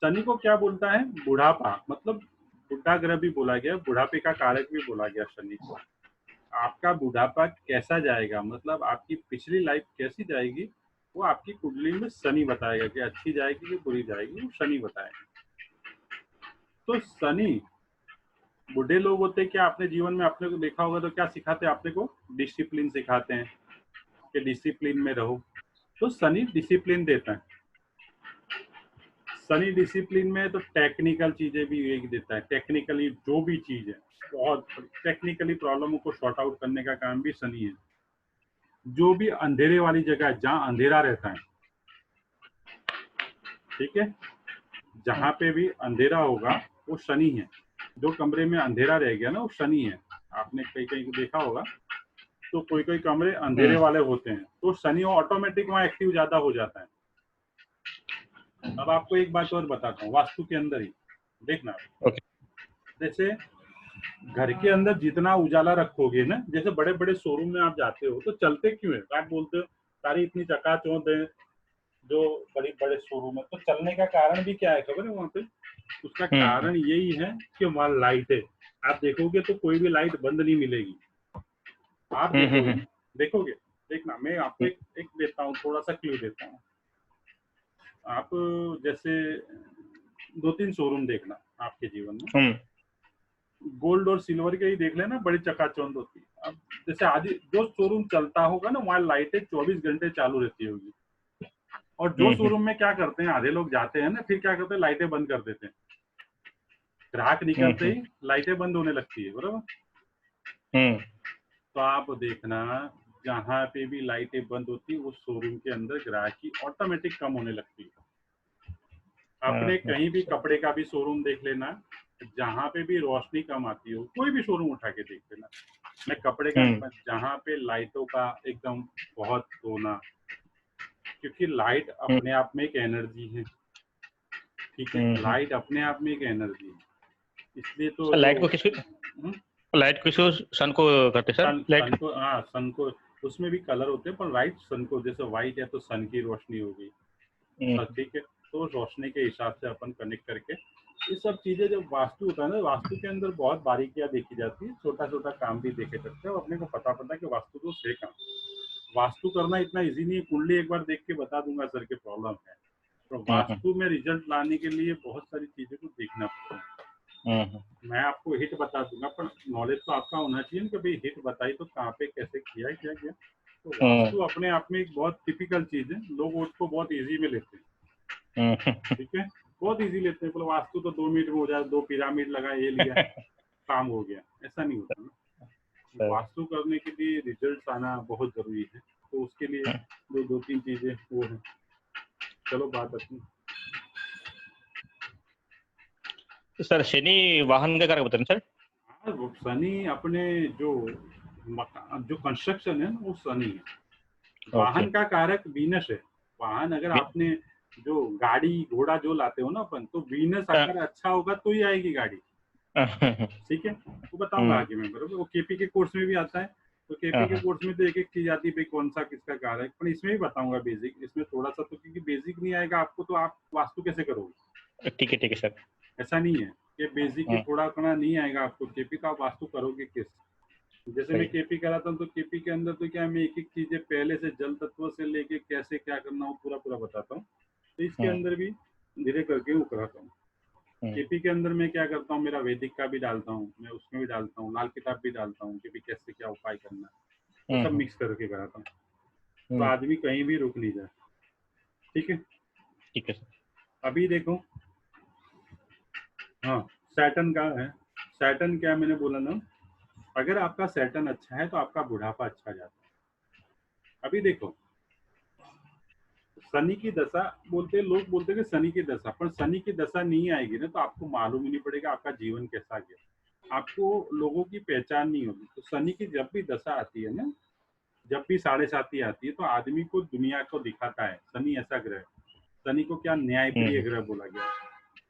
शनि को क्या बोलता है, बुढ़ापा। मतलब बुढ़ा ग्रह भी बोला गया, बुढ़ापे का कारक भी बोला गया शनि को। आपका बुढ़ापा कैसा जाएगा, मतलब आपकी पिछली लाइफ कैसी जाएगी, वो आपकी कुंडली में शनि बताएगा कि अच्छी जाएगी कि बुरी जाएगी, वो शनि बताएगा। तो शनि, बूढ़े लोग होते क्या अपने जीवन में, आपने को देखा होगा तो क्या सिखाते हैं आपने को, डिसिप्लिन सिखाते हैं कि डिसिप्लिन में रहो। तो शनि डिसिप्लिन देता है। शनि डिसिप्लिन में तो टेक्निकल चीजें भी एक देता है। टेक्निकली जो भी चीज है, बहुत टेक्निकली प्रॉब्लमों को सॉर्ट आउट करने का काम भी शनि है। जो भी अंधेरे वाली जगह है, जहाँ अंधेरा रहता है, ठीक है, जहाँ पे भी अंधेरा होगा वो शनि है। जो कमरे में अंधेरा रह गया ना, वो शनि है। आपने कहीं कहीं देखा होगा, तो कोई कोई कमरे अंधेरे वाले होते हैं, तो शनि ऑटोमेटिक वहाँ एक्टिव ज्यादा हो जाता है। अब आपको एक बात और बताता हूँ, वास्तु के अंदर ही देखना। जैसे घर के अंदर जितना उजाला रखोगे ना, जैसे बड़े बड़े शोरूम में आप जाते हो तो चलते क्यों है, आप बोलते हो सारी इतनी चकाचौंध है जो बड़ी बड़े शोरूम है, तो चलने का कारण भी क्या है खबर है वहाँ पे? उसका कारण यही है कि वहाँ लाइट है। आप देखोगे तो कोई भी लाइट बंद नहीं मिलेगी। आप देखोगे, देखोगे, देखना, मैं आपको एक देता हूँ, थोड़ा सा क्लू देता हूँ। आप जैसे 2-3 शोरूम देखना आपके जीवन में, गोल्ड और सिल्वर के ही देख लेना, बड़ी चकाचौंध होती है। अब जैसे आदि जो शोरूम चलता होगा ना, वहाँ लाइटें 24 घंटे चालू रहती होगी। और जो शोरूम में क्या करते हैं, आधे लोग जाते हैं ना, फिर क्या करते हैं, लाइटें बंद कर देते हैं, ग्राहक निकलते ही लाइटें बंद होने लगती है, बराबर। तो आप देखना, जहाँ पे भी लाइटें बंद होती है उस शोरूम के अंदर ग्राहकी ऑटोमेटिक कम होने लगती है। अपने कहीं भी कपड़े का भी शोरूम देख लेना, जहाँ पे भी रोशनी कम आती हो, कोई भी शोरूम उठा के देख लेना, मैं कपड़े का नहीं, जहाँ पे लाइटों का एकदम बहुत होना, क्योंकि लाइट अपने आप में एक एनर्जी है, ठीक है, लाइट अपने आप में एक एनर्जी है, इसलिए तो लाइट को किसको सन को करते सर? सन को, हाँ सन को, उसमें भी कलर होते हैं, पर लाइट सन को, जैसे व्हाइट है तो सन की रोशनी होगी, ठीक है, तो रोशनी के हिसाब से अपन कनेक्ट करके ये सब चीजें, जब वास्तु होता है ना, वास्तु के अंदर बहुत बारीकियां देखी जाती है, छोटा छोटा काम भी देखे जाते हैं, अपने को पता कि वास्तु तो है काम, वास्तु करना इतना इजी नहीं है, कुंडली एक बार देख के बता दूंगा सर के प्रॉब्लम है, तो वास्तु में रिजल्ट लाने के लिए बहुत सारी चीजें को देखना पड़ता है। मैं आपको हिट बता दूंगा, पर नॉलेज तो आपका होना चाहिए कि भाई हिट बताई तो कहाँ पे कैसे किया क्या किया। तो वास्तु अपने आप में एक बहुत टिपिकल चीज है, लोग उसको बहुत इजी में लेते हैं, ठीक है, बहुत इजी लेते हैं, बोले वास्तु तो 2 मिनट में हो जाए, 2 पिरामिड लगाए, ये लिया काम हो गया, ऐसा नहीं होता ना। वास्तु करने के लिए रिजल्ट आना बहुत जरूरी है, तो उसके लिए दो तीन चीजें वो है। चलो बात अपनी सर, शनि वाहन का कारक बताएं सर। हाँ, शनि अपने जो कंस्ट्रक्शन है ना, वो शनि है। वाहन का कारक वीनस है। वाहन अगर आपने जो गाड़ी घोड़ा जो लाते हो ना अपन, तो वीनस अगर अच्छा होगा तो ही आएगी गाड़ी, ठीक है, वो बताऊंगा आगे में, बराबर। वो केपी के कोर्स में भी आता है, तो केपी के कोर्स में तो एक एक चीज आती है भाई कौन सा किसका कारक, पर इसमें भी बताऊंगा बेसिक, इसमें थोड़ा सा, तो क्योंकि बेसिक नहीं आएगा आपको तो आप वास्तु कैसे करोगे। ठीक है सर, ऐसा नहीं है कि बेसिक ही थोड़ा करना नहीं आएगा आपको, केपी का आप वास्तु करोगे किस, जैसे मैं केपी कराता हूँ, तो केपी के अंदर तो क्या, मैं एक एक चीजें पहले से जल तत्व से लेके कैसे क्या करना हो पूरा बताता हूँ, तो इसके अंदर भी धीरे करके वो कराता हूँ। केपी के अंदर मैं क्या करता हूँ, मेरा वैदिक का भी डालता हूँ, मैं उसमें भी डालता हूँ, लाल किताब भी डालता हूँ कि कैसे क्या उपाय करना है, तो सब मिक्स करके कराता हूँ, तो आदमी कहीं भी रुक नहीं जाए, ठीक है सर। अभी देखो, हाँ सैटर्न का है, सैटर्न क्या मैंने बोला ना, अगर आपका सैटर्न अच्छा है तो आपका बुढ़ापा अच्छा जाता है। अभी देखो, शनि की दशा बोलते, लोग बोलते हैं कि शनि की दशा, पर शनि की दशा नहीं आएगी ना, तो आपको मालूम ही नहीं पड़ेगा आपका जीवन कैसा गया, आपको लोगों की पहचान नहीं होगी। तो शनि की जब भी दशा आती है ना, जब भी 7.5 आती है, तो आदमी को दुनिया को दिखाता है। शनि ऐसा ग्रह, शनि को क्या न्यायप्रिय ग्रह बोला गया।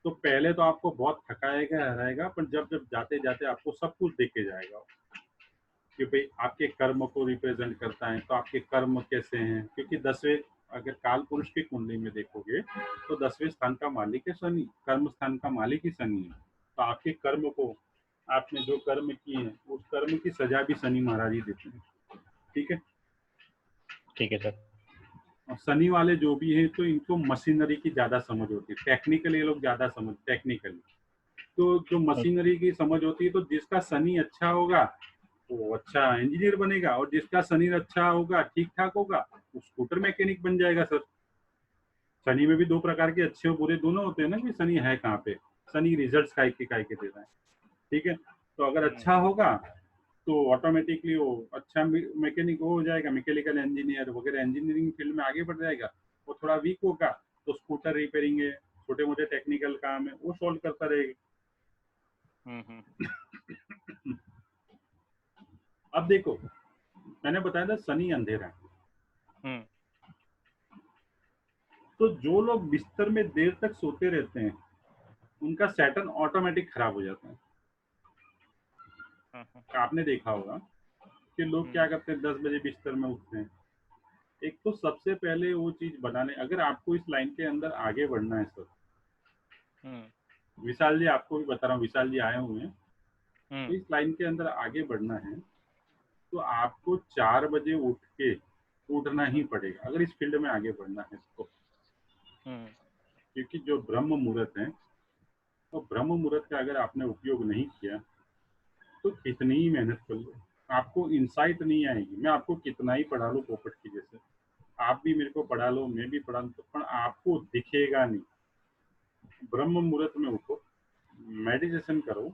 तो पहले तो आपको बहुत थकाएगा, हराएगा, पर जब जब जाते जाते आपको सब कुछ देख के जाएगा कि भाई आपके कर्म को रिप्रेजेंट करता है, तो आपके कर्म कैसे हैं, क्योंकि 10वें, अगर काल पुरुष की कुंडली में देखोगे तो 10वें स्थान का मालिक है शनि, कर्म स्थान का मालिक ही शनि है। तो आपके कर्म को, आपने जो कर्म किए हैं उस कर्म की सजा भी शनि महाराज ही देते हैं, ठीक है सर। और शनि वाले जो भी हैं, तो इनको मशीनरी की ज्यादा समझ होती है, टेक्निकली ये लोग ज्यादा समझ, टेक्निकली तो जो मशीनरी की समझ होती है, तो जिसका शनि अच्छा होगा वो अच्छा इंजीनियर बनेगा, और जिसका शनि अच्छा होगा, ठीक ठाक होगा, वो स्कूटर मैकेनिक बन जाएगा सर। शनि में भी 2 प्रकार के, अच्छे और बुरे दोनों होते हैं ना, कि शनि है कहाँ पे, शनि रिजल्ट्स काय के देता है, ठीक है। तो अगर अच्छा होगा तो ऑटोमेटिकली वो अच्छा मैकेनिक हो जाएगा, मैकेनिकल इंजीनियर वगैरह, इंजीनियरिंग फील्ड में आगे बढ़ जाएगा। वो थोड़ा वीक होगा तो स्कूटर रिपेयरिंग है, छोटे मोटे टेक्निकल काम है, वो सॉल्व करता रहेगा। अब देखो, मैंने बताया था शनि अंधेरा, तो जो लोग बिस्तर में देर तक सोते रहते हैं उनका सैटर्न ऑटोमेटिक खराब हो जाता है। आपने देखा होगा कि लोग क्या करते हैं, 10 बजे बिस्तर में उठते हैं। एक तो सबसे पहले वो चीज बनाने, अगर आपको इस लाइन के अंदर आगे बढ़ना है सर, विशाल जी आपको भी बता रहा हूँ, विशाल जी आए हुए हैं, तो इस लाइन के अंदर आगे बढ़ना है तो आपको 4 बजे उठना ही पड़ेगा, अगर इस फील्ड में आगे बढ़ना है तो। क्योंकि जो ब्रह्म मुहूर्त है, तो ब्रह्म मुहूर्त का अगर आपने उपयोग नहीं किया तो कितनी ही मेहनत कर लो, आपको इंसाइट नहीं आएगी। मैं आपको कितना ही पढ़ा लूँ पोपट की जैसे, आप भी मेरे को पढ़ा लो, मैं भी पढ़ा लो, पर आपको दिखेगा नहीं। ब्रह्म मुहूर्त में उठो, मेडिटेशन करो,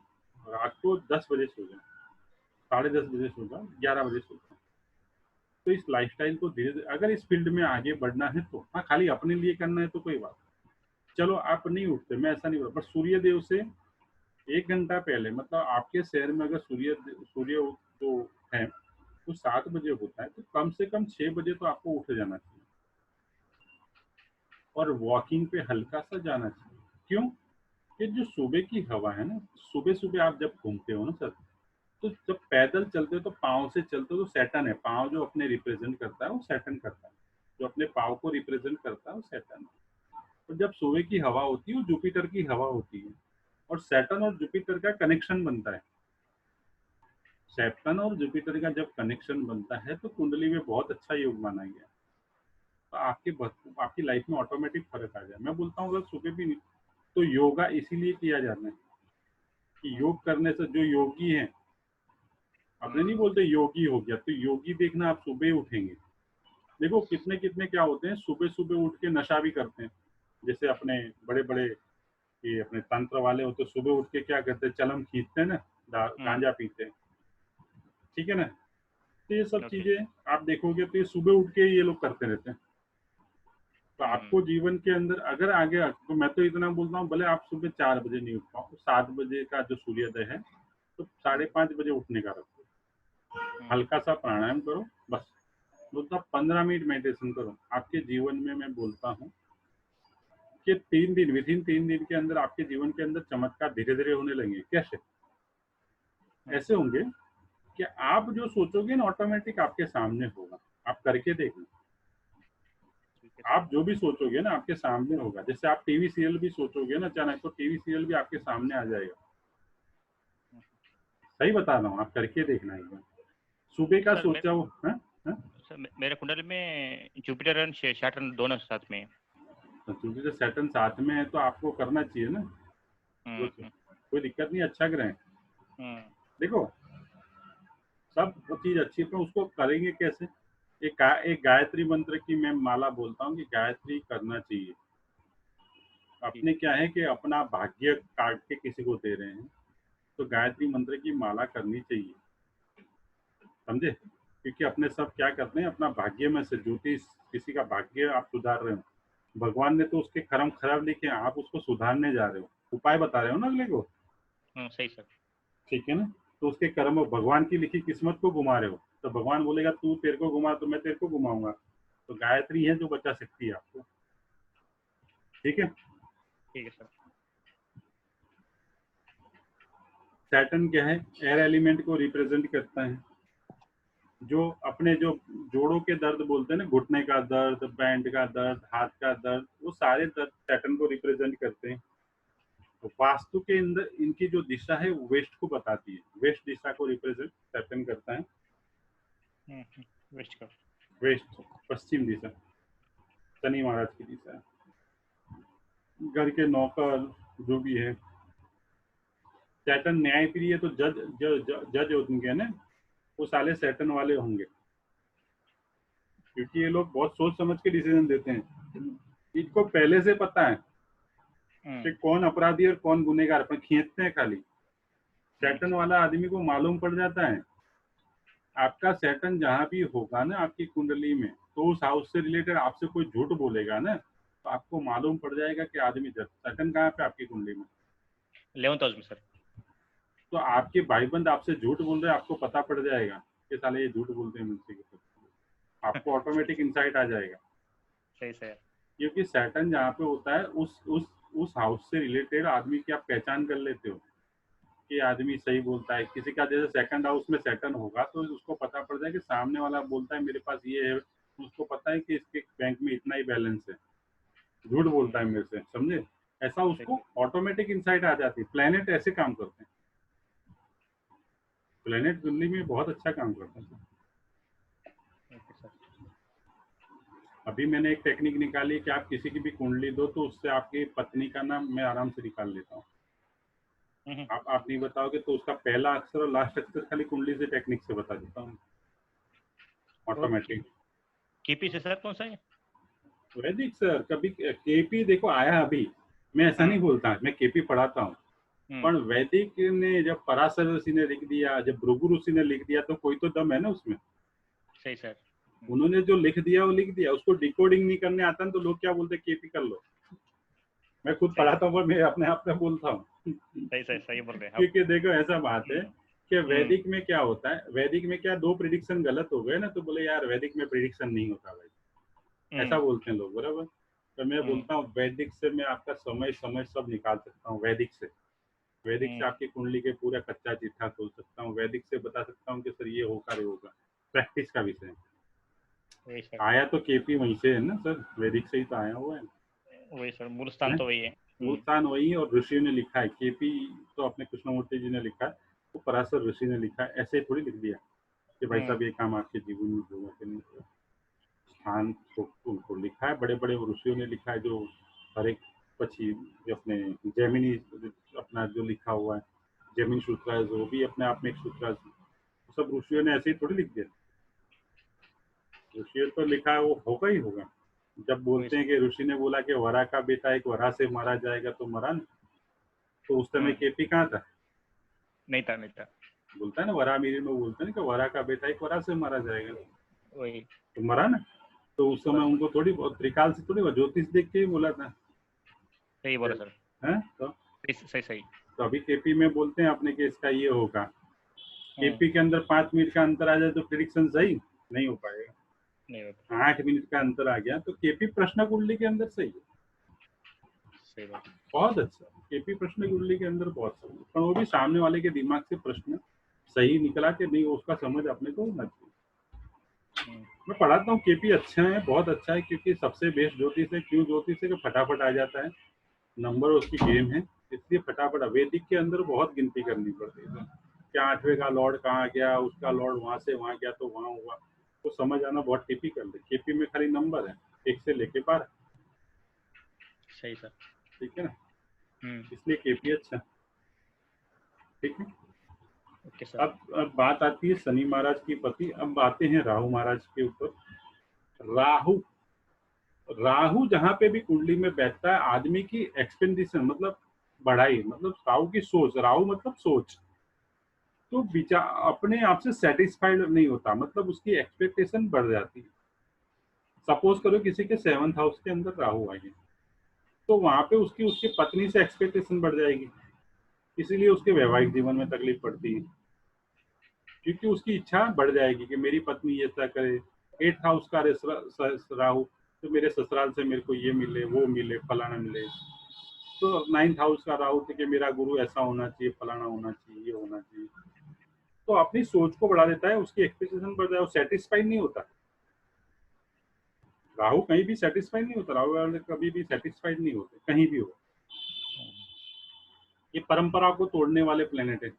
रात को 10 बजे सो जाओ, 10:30 बजे सो जाओ, 11 बजे सो जाओ। तो इस लाइफस्टाइल को धीरे धीरे, अगर इस फील्ड में आगे बढ़ना है तो हाँ, खाली अपने लिए करना है तो कोई बात नहीं। चलो आप नहीं उठते, मैं ऐसा नहीं बोल, पर सूर्य देव से 1 घंटा पहले, मतलब आपके शहर में अगर सूर्य जो है वो 7 बजे होता है, तो कम से कम 6 बजे तो आपको उठ जाना चाहिए और वॉकिंग पे हल्का सा जाना चाहिए। क्यों? कि जो सुबह की हवा है ना, सुबह सुबह आप जब घूमते हो ना सर, तो जब पैदल चलते हो तो पाँव से चलते हो, तो सैटर्न है, पाँव जो अपने रिप्रेजेंट करता है वो सैटर्न करता है, जो अपने पाँव को रिप्रेजेंट करता है वो सैटर्न है। और जब सुबह की हवा होती है वो जुपिटर की हवा होती है, और सैटर्न और जुपिटर का कनेक्शन बनता है। सैटर्न और जुपिटर का जब कनेक्शन बनता है तो कुंडली में बहुत अच्छा योग माना गया। तो आपकी लाइफ में ऑटोमेटिक फर्क आ जाए। मैं बोलता हूँ अगर सुबह भी नहीं, तो योगा इसीलिए किया जाता है कि योग करने से जो योगी हैं, अपने नहीं बोलते योगी हो गया, तो योगी देखना आप सुबह ही उठेंगे। देखो कितने कितने क्या होते हैं, सुबह सुबह उठ के नशा भी करते हैं। जैसे अपने बड़े बड़े ये अपने तंत्र वाले होते, सुबह उठ के क्या करते हैं, चलम खींचते हैं ना, गांजा पीते हैं, ठीक है ना। तो ये सब ओके। चीजें आप देखोगे तो ये सुबह उठ के ये लोग करते रहते हैं। तो आपको जीवन के अंदर अगर आगे, तो मैं तो इतना बोलता हूँ, भले आप सुबह 4 बजे नहीं उठ पाओ, 7 बजे का जो सूर्योदय है तो 5:30 बजे उठने का रखो, हल्का सा प्राणायाम करो, बस मतलब 15 मिनट मेडिटेशन करो। आपके जीवन में मैं बोलता हूँ कि 3 दिन, विद इन 3 दिन के अंदर आपके जीवन के अंदर चमत्कार धीरे धीरे होने लगेंगे। कैसे? ऐसे होंगे कि आप जो सोचोगे ना ऑटोमेटिक आपके सामने होगा। आप करके देखना, आप जो भी सोचोगे ना आपके सामने होगा। जैसे आप टीवी सीरियल भी सोचोगे ना अचानक, तो टीवी सीरियल भी आपके सामने आ जाएगा। सही बता रहा हूँ, आप करके देखना एक बार। सुबह का सर सोचा वो है? सर मेरे कुंडली में जुपिटर एंड सैटर्न दोनों साथ में है। तो क्योंकि जो सैटर्न साथ में है तो आपको करना चाहिए ना। वो कोई दिक्कत नहीं, अच्छा ग्रह है। देखो सब वो चीज अच्छी है, तो उसको करेंगे कैसे? एक गायत्री मंत्र की मैं माला बोलता हूँ कि गायत्री करना चाहिए। अपने क्या है कि अपना भाग्य काट के किसी को दे रहे हैं, तो गायत्री मंत्र की माला करनी चाहिए, समझे? क्योंकि अपने सब क्या करते हैं, अपना भाग्य में से ज्योतिष, किसी का भाग्य आप सुधार रहे हो, भगवान ने तो उसके कर्म खराब लिखे हैं, आप उसको सुधारने जा रहे हो, उपाय बता रहे हो ना अगले को। सही सर। ठीक है ना? तो उसके कर्म, भगवान की लिखी किस्मत को घुमा रहे हो, तो भगवान बोलेगा तू तेरे को घुमा तो मैं तेरे को घुमाऊंगा। तो गायत्री है जो बचा सकती है आपको। ठीक है। ठीक है सर। सैटर्न क्या है? एयर एलिमेंट को रिप्रेजेंट करता है। जो अपने जो जोड़ों के दर्द बोलते हैं ना, घुटने का दर्द, पैंट का दर्द, हाथ का दर्द, वो सारे दर्द सैटर्न को रिप्रेजेंट करते हैं। तो वास्तु के अंदर इनकी जो दिशा है वो वेस्ट को बताती है, वेस्ट दिशा को रिप्रेजेंट सैटर्न करता है। वेस्ट का। वेस्ट, पश्चिम दिशा शनि महाराज की दिशा है। घर के नौकर जो भी है, सैटर्न न्यायप्रिय, तो जज जज होंगे ना, वो साले सैटर्न वाले होंगे, क्योंकि ये लोग बहुत सोच समझ के डिसीजन देते हैं। इनको पहले से पता है कि कौन अपराधी और कौन गुनेगार, पर खींचते हैं खाली। सैटर्न वाला आदमी को मालूम पड़ जाता है। आपका सैटर्न जहां भी होगा ना आपकी कुंडली में, तो उस हाउस से रिलेटेड आपसे कोई झूठ बोलेगा ना, तो आपको मालूम पड़ जाएगा कि आदमी सैटर्न कहाँ पे आपकी कुंडली में। 11th हाउस में सर। तो आपके भाईबंद आपसे झूठ बोल रहे हैं, आपको पता पड़ जाएगा कि साले ये झूठ बोलते हैं मुझसे के, आपको ऑटोमेटिक इंसाइट आ जाएगा। सही सर। क्योंकि सैटर्न जहाँ पे होता है उस हाउस से रिलेटेड आदमी की आप पहचान कर लेते हो कि आदमी सही बोलता है। किसी का जैसे सेकंड हाउस में सैटर्न होगा तो उसको पता पड़ जाए कि सामने वाला बोलता है मेरे पास ये है, उसको पता है कि इसके बैंक में इतना ही बैलेंस है, झूठ बोलता है मेरे से, समझे? ऐसा उसको ऑटोमेटिक इंसाइट आ जाती है। प्लेनेट ऐसे काम करते हैं, प्लेनेट दिल्ली में बहुत अच्छा काम करते हैं। अभी मैंने एक टेक्निक निकाली कि आप किसी की भी कुंडली दो तो उससे आपकी पत्नी का नाम मैं आराम से निकाल लेता हूँ। आप नहीं बताओगे तो उसका पहला अक्षर और लास्ट अक्षर खाली कुंडली से टेक्निक से बता देता हूँ, ऑटोमेटिक। केपी से सर कौन सा है? वैदिक सर, कभी केपी देखो आया अभी, मैं ऐसा नहीं बोलता, मैं केपी पढ़ाता हूँ, पर वैदिक ने जब पराशर ऋषि ने लिख दिया, जब भृगु ऋषि ने लिख दिया, तो कोई तो दम है ना उसमें। सही सर। उन्होंने जो लिख दिया वो लिख दिया, उसको डिकोडिंग नहीं करने आता तो लोग क्या बोलते, केपी कर लो। मैं खुद पढ़ाता हूँ, पर मैं अपने आप में बोलता हूँ। सही सही सही बोल रहे हैं। क्योंकि देखो ऐसा बात है कि वैदिक में क्या होता है, वैदिक में क्या 2 प्रिडिक्शन गलत हो गए ना, तो बोले यार वैदिक में प्रिडिक्शन नहीं होता भाई, ऐसा बोलते हैं लोग, बराबर। तो मैं बोलता हूँ वैदिक से मैं आपका समय समय सब निकाल सकता हूँ। वैदिक से आपकी कुंडली के पूरा कच्चा चिट्ठा खोल सकता हूँ। वैदिक से बता सकता हूँ कि सर ये होगा, प्रैक्टिस का विषय आया तो केपी वहीं से है ना सर, वैदिक से ही तो आया हुआ है। वही सर, मूल स्थान तो वही है। मूल स्थान वही है, और ऋषियों ने लिखा है। केपी तो अपने कृष्णमूर्ति जी ने लिखा है, वो पराशर ऋषि ने लिखा है, ऐसे थोड़ी लिख दिया कि भाई साहब ये काम आपके जीवन में होगा कि नहीं होगा। स्थान तो उनको लिखा है, बड़े बड़े ऋषियों ने लिखा है, जो हर एक पक्षी अपने जैमिनी अपना जो लिखा हुआ है, जैमिनी सूत्र है, जो भी अपने आप में एक सूत्र है, सब ऋषियों ने ऐसे ही थोड़ी लिख दिया। ऋषियों तो लिखा है, वो होगा ही होगा। जब बोलते हैं कि ऋषि ने बोला कि वरा का बेटा एक वरा से मारा जाएगा, तो मरा ना, तो उस समय केपी कहाँ था? नहीं था। बोलता है ना, वरा मेरी में बोलते हैं कि वरा का बेटा एक वरा से मारा जाएगा, वही तो मरा ना। तो उस समय उनको थोड़ी बहुत त्रिकाल से थोड़ी ज्योतिष देख के ही बोला था। सही बोला सर। है तो सही। तो अभी केपी में बोलते हैं अपने कि इसका ये होगा, केपी के अंदर 5 मिनट का अंतर आ जाए तो प्रिडिक्शन सही नहीं हो पाएगा। नहीं होता। 8 मिनट का अंतर आ गया तो केपी प्रश्न कुंडली के अंदर सही है। सही बात। बहुत अच्छा, केपी प्रश्न कुंडली के अंदर बहुत सही है, पर वो भी सामने वाले के दिमाग से प्रश्न सही निकला कि नहीं, उसका समझ अपने को होना चाहिए। मैं पढ़ाता हूँ, केपी अच्छा है, बहुत अच्छा है, क्योंकि सबसे बेस्ट ज्योतिष है। क्यों ज्योतिष है? कि फटाफट आ जाता है, नंबर उसकी गेम है, इसलिए फटाफट। वैदिक के अंदर बहुत गिनती करनी पड़ती है, क्या 8वें का लॉर्ड कहाँ गया, उसका लॉर्ड वहां से वहां गया तो वहां हुआ, तो समझ आना बहुत टिपिकल है। केपी में खाली नंबर है 1 से लेके 12। सही सर। ठीक है ना, इसलिए केपी अच्छा। ठीक है। Okay sir. अब बात आती है शनि महाराज की पति। अब आते हैं राहु महाराज के ऊपर। राहु जहां पे भी कुंडली में बैठता है, आदमी की एक्सपेंडिशन मतलब बढ़ाई, मतलब राहु की सोच, राहु मतलब सोच, तो विचार अपने आप से सेटिस्फाइड नहीं होता, मतलब उसकी एक्सपेक्टेशन बढ़ जाती है। सपोज करो किसी के 7th हाउस के अंदर राहु आई है, तो वहां पे उसकी उसकी पत्नी से एक्सपेक्टेशन बढ़ जाएगी, इसीलिए उसके वैवाहिक जीवन में तकलीफ पड़ती है, क्योंकि उसकी इच्छा बढ़ जाएगी कि मेरी पत्नी ऐसा करे। 8th हाउस का राहु, तो मेरे ससुराल से मेरे को ये मिले, वो मिले, फलाना मिले। तो 9th हाउस का राहु थे कि मेरा गुरु ऐसा होना चाहिए, फलाना होना चाहिए, ये होना चाहिए। तो अपनी सोच को बढ़ा देता है, उसकी एक्सपेक्टेशन बढ़ जाए, वो सेटिस्फाइड नहीं होता। राहु कहीं भी सेटिस्फाइड नहीं होता, राहु वाले कभी भी सेटिस्फाइड नहीं होते, कहीं भी हो। ये परंपरा को तोड़ने वाले प्लेनेट है।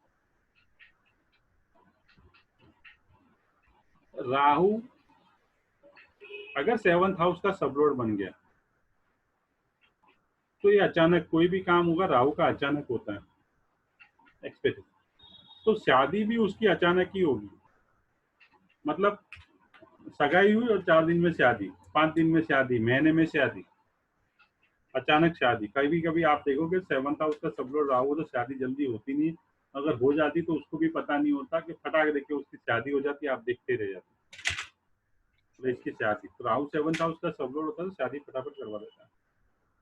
राहु अगर 7th हाउस का सबलॉर्ड बन गया, तो ये अचानक कोई भी काम होगा, राहु का अचानक होता है एक्सपेक्ट, तो शादी भी उसकी अचानक ही होगी। मतलब सगाई हुई और 4 दिन में शादी, 5 दिन में शादी, महीने में शादी, अचानक शादी। कभी कभी आप देखोगे 7th हाउस का सब लोग राहु, तो शादी जल्दी होती नहीं, अगर हो जाती तो उसको भी पता नहीं होता कि फटाक देखे उसकी शादी हो जाती, आप देखते रह जाते। तो इसकी शादी, तो राहु 7th हाउस का सब लोग होता है, तो शादी फटाफट करवा देता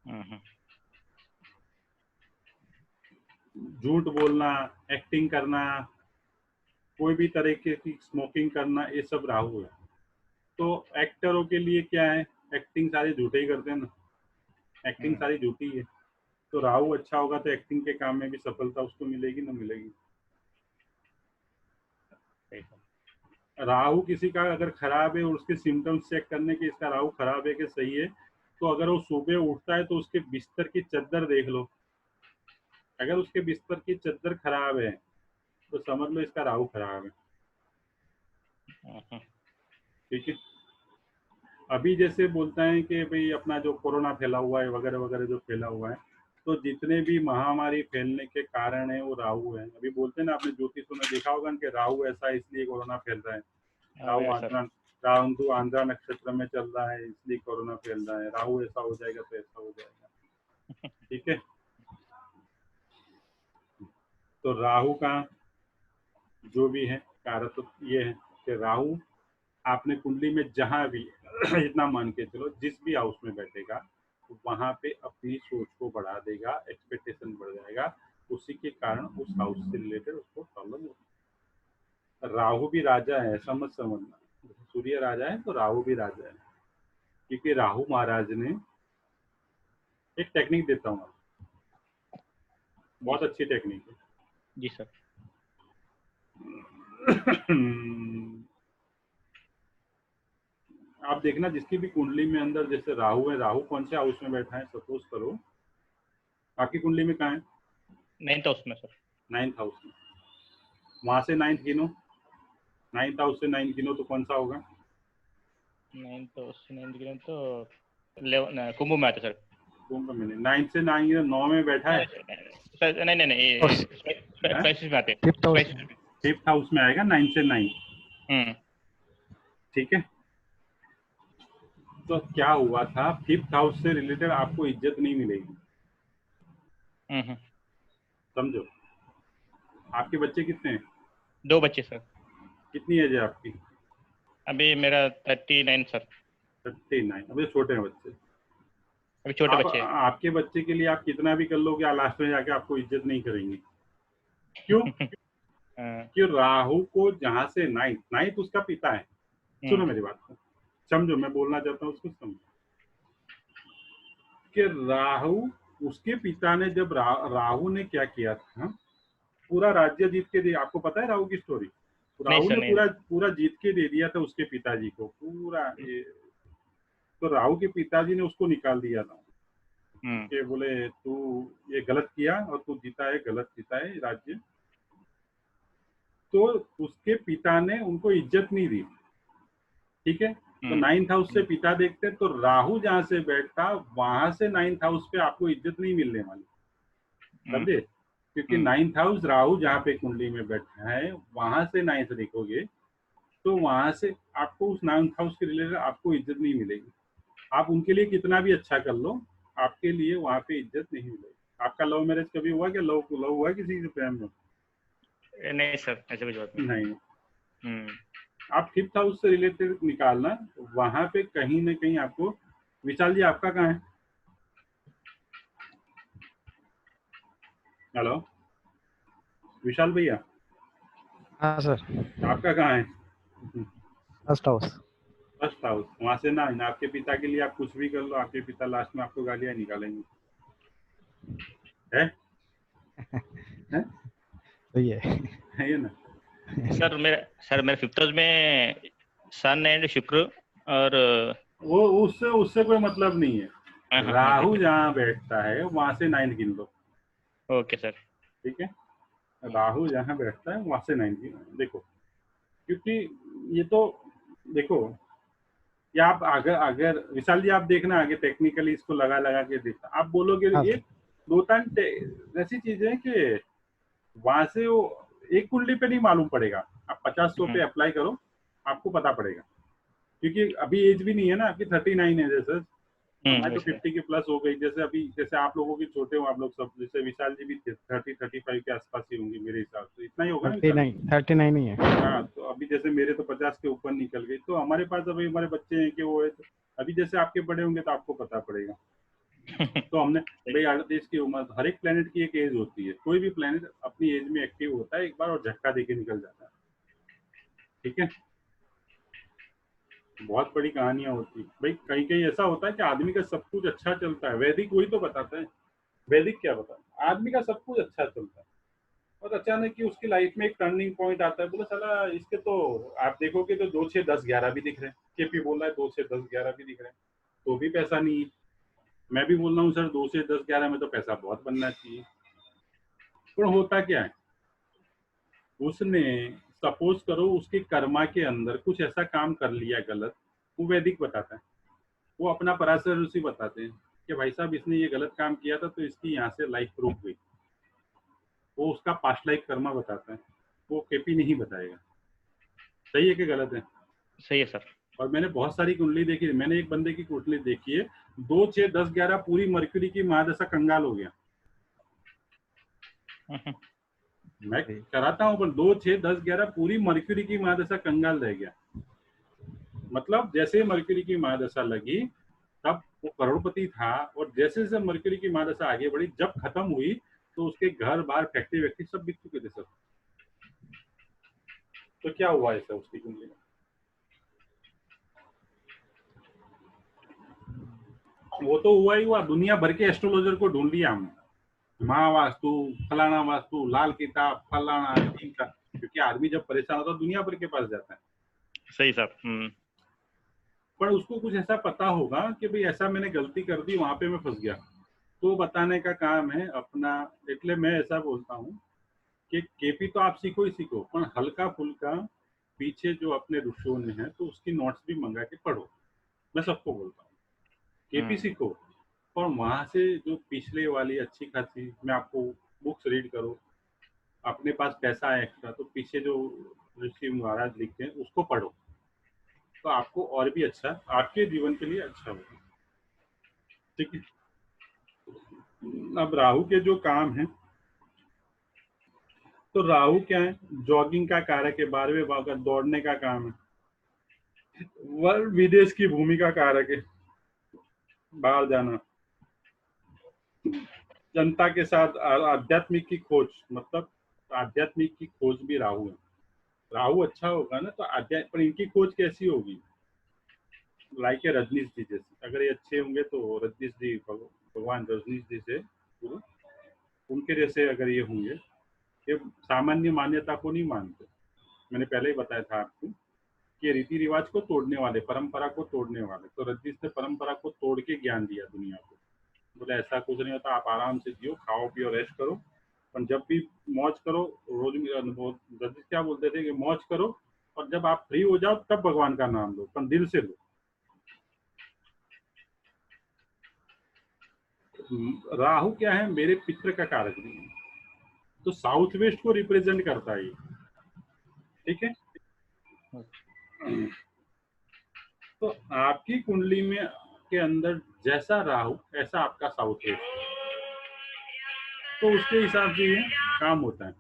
है। झूठ बोलना, एक्टिंग करना, कोई भी तरीके की स्मोकिंग करना, ये सब राहु है। तो एक्टरों के लिए क्या है, एक्टिंग सारे झूठे ही करते हैं ना, एक्टिंग सारी झूठी है। तो राहु अच्छा होगा तो एक्टिंग के काम में भी सफलता उसको मिलेगी ना मिलेगी। राहु किसी का अगर खराब है और उसके सिम्टम्स चेक करने के इसका राहु खराब है कि सही है, तो अगर वो सुबह उठता है तो उसके बिस्तर की चद्दर देख लो, अगर उसके बिस्तर की चद्दर खराब है तो समझ लो इसका राहु खराब है। ठीक है। अभी जैसे बोलता है कि भाई अपना जो कोरोना फैला हुआ है वगैरह वगैरह जो फैला हुआ है, तो जितने भी महामारी फैलने के कारण है वो राहु है। अभी बोलते हैं ना, आपने ज्योतिषों में देखा होगा कि राहु ऐसा है इसलिए कोरोना फैल रहा है, राहु आचरण। राहु आंध्रा नक्षत्र में चल रहा है इसलिए कोरोना फैल रहा है, राहु ऐसा हो जाएगा तो ऐसा हो जाएगा। ठीक है, तो राहु का जो भी है कारक तो ये है कि राहु आपने कुंडली में जहां भी इतना मान के चलो जिस भी हाउस में बैठेगा तो वहां पे अपनी सोच को बढ़ा देगा, एक्सपेक्टेशन बढ़ जाएगा, उसी के कारण उस हाउस से रिलेटेड उसको प्रॉब्लम होगी। राहु भी राजा है, ऐसा मत समझना, सूर्य राजा है तो राहु भी राजा है, क्योंकि राहु महाराज ने एक टेक्निक देता हूँ, बहुत अच्छी टेक्निक है। जी सर। आप देखना जिसकी भी कुंडली में अंदर जैसे राहु है, राहु कौन से हाउस में बैठा है, सपोज करो आपकी कुंडली में कहाँ है, 9th हाउस में सर। 9th हाउस में, वहां से 9th गिनो, 9th हाउस से 9th गिनो तो कौन सा होगा? 9th हाउस से 9th गिने तो 11 कुंभ में आता सर। कुंभ में नहीं, 9th से 9 गिनो, 9 में बैठा है सर। नहीं स्पाइसेस में आते, 5th हाउस में आएगा 9 से 9। ठीक है, तो क्या हुआ था 5th हाउस से रिलेटेड आपको इज्जत नहीं मिलेगी। समझो, आपके बच्चे कितने हैं? 2 बच्चे सर। कितनी एज है आपकी? अभी मेरा 39 सर। 39। अभी छोटे हैं बच्चे, अभी छोटे बच्चे हैं। आपके बच्चे के लिए आप कितना भी कर लोगे लास्ट में जाके आपको इज्जत नहीं करेंगे। क्यों? कि राहु को जहां से 9th उसका पिता है। सुनो मेरी बात को, समझो, मैं बोलना चाहता हूँ उसको समझो कि राहु, उसके पिता ने जब राहु ने क्या किया था, पूरा राज्य जीत के दिया। आपको पता है राहु की स्टोरी? राहु ने पूरा जीत के दे दिया था उसके पिताजी को, पूरा तो राहु के पिताजी ने उसको निकाल दिया था कि बोले तू ये गलत किया और तू जीता है, गलत जीता है राज्य। तो उसके पिता ने उनको इज्जत नहीं दी। ठीक है, तो 9th हाउस से पिता देखते तो राहु जहां से बैठता वहां से 9th हाउस पे आपको इज्जत नहीं मिलने वाली। समझे? क्योंकि 9th हाउस राहु जहाँ पे कुंडली में बैठा है वहां से 9th देखोगे तो वहां से आपको उस 9th हाउस के रिलेटेड आपको इज्जत नहीं मिलेगी। आप उनके लिए कितना भी अच्छा कर लो, आपके लिए वहां पे इज्जत नहीं मिलेगी। आपका लव मैरिज कभी हुआ क्या? लव हुआ किसी से प्रेम में? नहीं सर, ऐसे कुछ बात नहीं। आप 5th हाउस से रिलेटेड निकालना, वहां पे कहीं ना कहीं आपको। विशाल जी आपका कहाँ है? हेलो विशाल भैया। हाँ सर। आपका कहाँ है? First house. फर्स्ट हाउस, वहां से ना आपके पिता के लिए आप कुछ भी कर लो, आपके पिता लास्ट में आपको गालियां निकालेंगे। है? सही है ये ना सर। मेरा 5th हाउस में सन एंड शुक्र और वो उससे कोई मतलब नहीं है। राहु जहाँ बैठता है वहां से 9th गिन लो। Okay sir. ठीक है, राहु जहाँ बैठता है वहां से 9th गिन। देखो, क्योंकि ये तो देखो, या आप अगर विशाल जी आप देखना आगे टेक्निकली इसको लगा के देखना, आप बोलोगे ये 2-3 ऐसी चीजें हैं कि वहां से वो एक कुंडली पे नहीं मालूम पड़ेगा। आप 50-100 पे अप्लाई करो, आपको पता पड़ेगा। क्योंकि अभी एज भी नहीं है ना आपकी, 39 है जैसे हमारी तो 50 के प्लस हो गई। जैसे अभी जैसे आप लोगों की छोटे हो आप लोग सब, जैसे विशाल जी भी 30-35 के आसपास ही होंगे मेरे हिसाब से, इतना ही होगा ना? 39 ही है। हाँ, तो अभी जैसे मेरे तो 50 के ऊपर निकल गई, तो हमारे पास अभी हमारे बच्चे हैं कि वो है, तो अभी जैसे आपके बड़े होंगे तो आपको पता पड़ेगा। तो हमने भाई 38 की उम्र, हर एक प्लेनेट की एक एज होती है, कोई भी प्लेनेट अपनी एज में एक्टिव होता है एक बार और झटका देके निकल जाता है। ठीक है, बहुत बड़ी कहानियां होती है भाई। कहीं कहीं ऐसा होता है कि आदमी का सब कुछ अच्छा चलता है, वैदिक वही तो बताता है। वैदिक क्या बताता है? आदमी का सब कुछ अच्छा चलता है और अचानक कि उसकी लाइफ में एक टर्निंग पॉइंट आता है, बोले साला इसके तो आप देखोगे तो 2, 6, 10, 11 भी दिख रहे हैं। केपी बोल रहा है 2 से 10, 11 भी दिख रहे हैं, तो भी पैसा नहीं है। मैं भी बोल रहा हूँ सर 2 से 10, 11 में तो पैसा बहुत बनना चाहिए। पर होता क्या है, उसने सपोज करो उसके कर्मा के अंदर कुछ ऐसा काम कर लिया गलत, वो वैदिक बताता है, वो अपना पराशर ऋषि बताते हैं कि भाई साहब इसने ये गलत काम किया था तो इसकी यहाँ से लाइफ रुक गई। वो उसका पास्ट लाइफ कर्मा बताता है, वो केपी नहीं बताएगा। सही है कि गलत है? सही है सर। और मैंने बहुत सारी कुंडली देखी है। मैंने एक बंदे की कुंडली देखी है, 2, 6, 10, 11 पूरी मरकरी की महादशा कंगाल हो गया। मैं कराता हूँ, पर 2, 6, 10, 11 पूरी मरकरी की महादशा कंगाल रह गया। मतलब जैसे मरकरी की महादशा लगी तब वो करोड़पति था, और जैसे जैसे मरकरी की महादशा आगे बढ़ी, जब खत्म हुई तो उसके घर बार फैक्ट्री वैक्ट्री सब बिक चुके थे सब। तो क्या हुआ ऐसा उसकी कुंडली में? वो तो हुआ ही हुआ। दुनिया भर के एस्ट्रोलॉजर को ढूंढ लिया हमने, महावास्तु, फलाना वास्तु, लाल किताब, फलाना का, क्योंकि आदमी जब परेशान होता है दुनिया भर के पास जाता है। सही सर। पर उसको कुछ ऐसा पता होगा कि भाई ऐसा मैंने गलती कर दी, वहां पे मैं फंस गया, तो बताने का काम है अपना। इसलिए मैं ऐसा बोलता हूँ कि केपी तो आप सीखो ही सीखो, पर हल्का फुल्का पीछे जो अपने ऋषियों ने है तो उसकी नोट्स भी मंगा के पढ़ो। मैं सबको बोलता हूँ केपी सीखो, और वहां से जो पिछले वाली अच्छी खासी, मैं आपको बुक्स रीड करो, अपने पास पैसा है एक्स्ट्रा तो पीछे जो ऋषि महाराज लिखते हैं उसको पढ़ो, तो आपको और भी अच्छा, आपके जीवन के लिए अच्छा होगा। ठीक है। अब राहु के जो काम है, तो राहु क्या है, जॉगिंग का कारक है, 12वें भाव का दौड़ने का काम है, वर्ग विदेश की भूमि का कारक है, बाहर जाना, जनता के साथ आध्यात्मिक की खोज, मतलब आध्यात्मिक की खोज भी राहु है। राहु अच्छा होगा ना तो आध्यात्मिक, पर इनकी खोज कैसी होगी, लाइक रजनीश जी जैसे, अगर ये अच्छे होंगे तो रजनीश जी, भगवान रजनीश जी से गुरु, उनके जैसे अगर ये होंगे, ये सामान्य मान्यता को नहीं मानते। मैंने पहले ही बताया था आपको कि रीति रिवाज को तोड़ने वाले, परंपरा को तोड़ने वाले, तो रजनीश ने परंपरा को तोड़ के ज्ञान दिया दुनिया को। बोले ऐसा कुछ नहीं होता, आप आराम से जियो, खाओ पियो, रेस्ट करो, पर जब भी मौज करो, रोज रजनीश क्या बोलते थे कि मौज करो, और जब आप फ्री हो जाओ तब भगवान का नाम लो, पर दिल से लो। राहु क्या है, मेरे पितृ का कारक भी है, तो साउथ वेस्ट को रिप्रेजेंट करता है ये। ठीक है। तो आपकी कुंडली में के अंदर जैसा राहु ऐसा आपका साउथ वेस्ट, तो उसके हिसाब से ये काम होता है।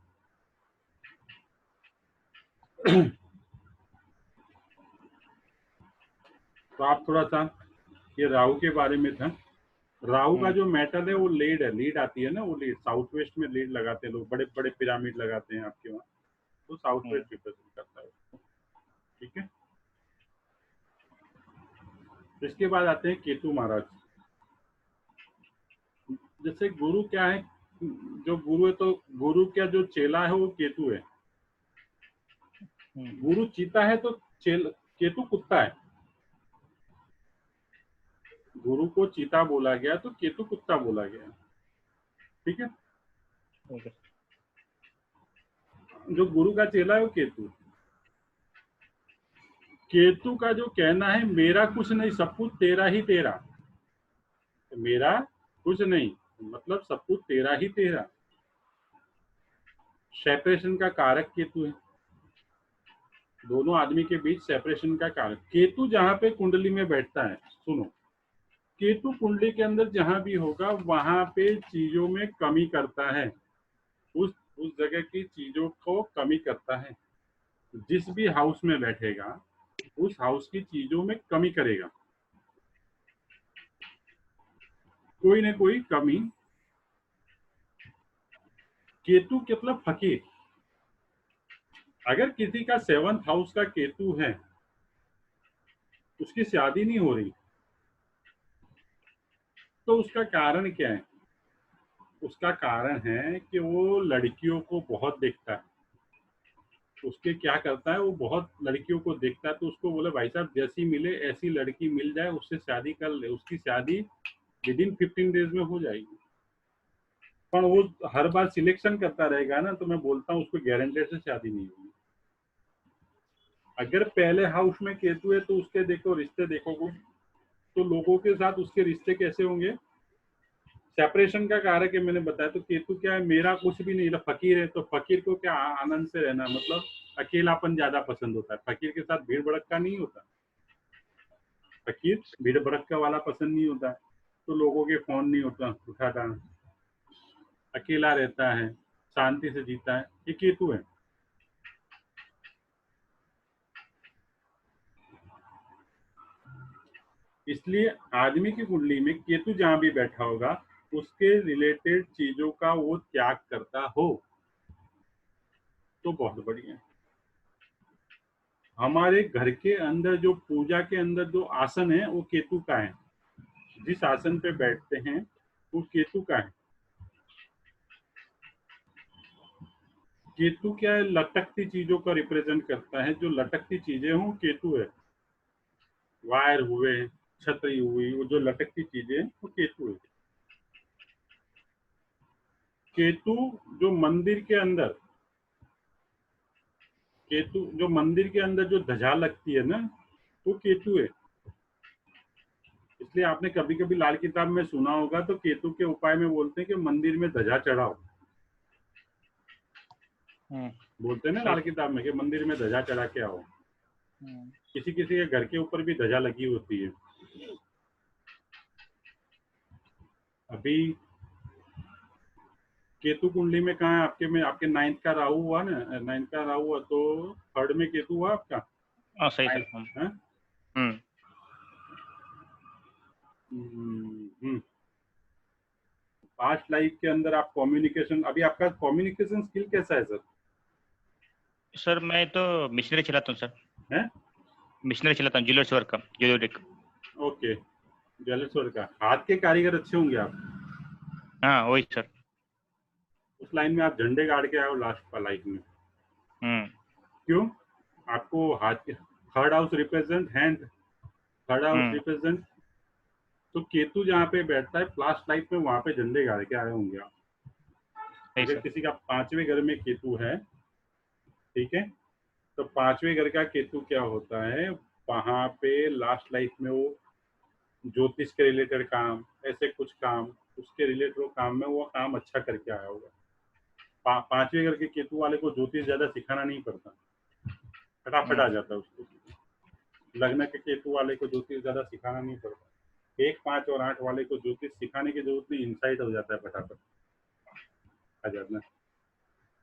तो आप थोड़ा सा, ये राहु के बारे में था। राहु का जो मेटल है वो लीड है, लीड आती है ना, वो लीड साउथ वेस्ट में लीड लगाते हैं लोग, बड़े बड़े पिरामिड लगाते हैं आपके वहाँ, तो साउथ वेस्ट रिप्रेजेंट करता है। ठीक है। इसके बाद आते हैं केतु महाराज। जैसे गुरु क्या है, जो गुरु है, तो गुरु का जो चेला है वो केतु है। गुरु चीता है तो केतु कुत्ता है। गुरु को चीता बोला गया तो केतु कुत्ता बोला गया। ठीक है। जो गुरु का चेला है वो केतु। केतु का जो कहना है, मेरा कुछ नहीं, सब कुछ तेरा ही तेरा, तो मेरा कुछ नहीं मतलब सब कुछ तेरा ही तेरा। सेपरेशन का कारक केतु है, दोनों आदमी के बीच सेपरेशन का कारक केतु। जहां पे कुंडली में बैठता है, सुनो, केतु कुंडली के अंदर जहां भी होगा वहां पे चीजों में कमी करता है, उस जगह की चीजों को कमी करता है। जिस भी हाउस में बैठेगा उस हाउस की चीजों में कमी करेगा, कोई ना कोई कमी। केतु मतलब फकीर। अगर किसी का 7th हाउस का केतु है, उसकी शादी नहीं हो रही, तो उसका कारण क्या है? उसका कारण है कि वो लड़कियों को बहुत देखता है। उसके क्या करता है, वो बहुत लड़कियों को देखता है, तो उसको बोले भाई साहब जैसी मिले ऐसी लड़की मिल जाए, उससे शादी कर ले, उसकी शादी विदिन 15 डेज में हो जाएगी। पर वो हर बार सिलेक्शन करता रहेगा ना, तो मैं बोलता हूँ उसको गारंटेड से शादी नहीं होगी। अगर पहले हाउस में केतु है तो उसके देखो रिश्ते देखो, तो लोगों के साथ उसके रिश्ते कैसे होंगे? सेपरेशन का कारक है, मैंने बताया। तो केतु क्या है, मेरा कुछ भी नहीं, फकीर है, तो फकीर को क्या आनंद से रहना, मतलब अकेलापन ज्यादा पसंद होता है। फकीर के साथ भीड़ भड़का नहीं होता। फकीर भीड़ भड़क्का वाला पसंद नहीं होता, तो लोगों के फोन नहीं उठाता, अकेला रहता है, शांति से जीता है, ये केतु है। इसलिए आदमी की कुंडली में केतु जहां भी बैठा होगा उसके रिलेटेड चीजों का वो त्याग करता हो तो बहुत बढ़िया। हमारे घर के अंदर जो पूजा के अंदर जो आसन है वो केतु का है, जिस आसन पे बैठते हैं वो केतु का है। केतु क्या है, लटकती चीजों का रिप्रेजेंट करता है, जो लटकती चीजें हों केतु है। वायर हुए, छतरी हुई, वो जो लटकती चीजें वो केतु है। केतु जो मंदिर के अंदर, केतु जो मंदिर के अंदर जो ध्वजा लगती है ना वो केतु है। इसलिए आपने कभी कभी लाल किताब में सुना होगा तो केतु के उपाय में बोलते हैं कि मंदिर में ध्वजा चढ़ाओ, बोलते हैं ना लाल किताब में कि मंदिर में ध्वजा चढ़ा के आओ। किसी किसी के घर के ऊपर भी ध्वजा लगी होती है। अभी केतु कुंडली में कहाँ है आपके? में आपके 9th का राहु हुआ ना, 9th का राहु हुआ तो 3rd में केतु हुआ आपका। सही सर। पास्ट लाइफ के अंदर आप कम्युनिकेशन, अभी आपका कम्युनिकेशन स्किल कैसा है सर? सर मैं तो मिशनरी चलाता हूँ सर। हैं? मिशनरी चलाता हूँ, ज्वेलर्स वर्क का, ज्वेलरी। ओके, ज्वेलर्स वर्क का। हाथ के कारीगर अच्छे होंगे आप। हाँ वही सर। उस लाइन में आप झंडे गाड़ के आओ लास्ट लाइफ में। क्यों? आपको हाथ के 3rd house represent hand, 3rd house represent, तो केतु जहाँ पे बैठता है लास्ट लाइफ में वहां पे झंडे गाड़ के आए होंगे आप। अगर किसी का 5वें घर में केतु है, ठीक है, तो 5वें घर का केतु क्या होता है, वहां पे लास्ट लाइफ में वो ज्योतिष के रिलेटेड काम, ऐसे कुछ काम, उसके रिलेटेड वो काम में वो काम अच्छा करके आया होगा। 5वें घर के केतु वाले को ज्योतिष ज्यादा सिखाना नहीं पड़ता, फटाफट आ जाता है उसको। लग्न के केतु वाले को ज्योतिष ज्यादा सिखाना नहीं पड़ता। 1, 5 और 8 वाले को ज्योतिष सिखाने की जरूरत नहीं, इनसाइट हो जाता है, फटाफट आ जाता है।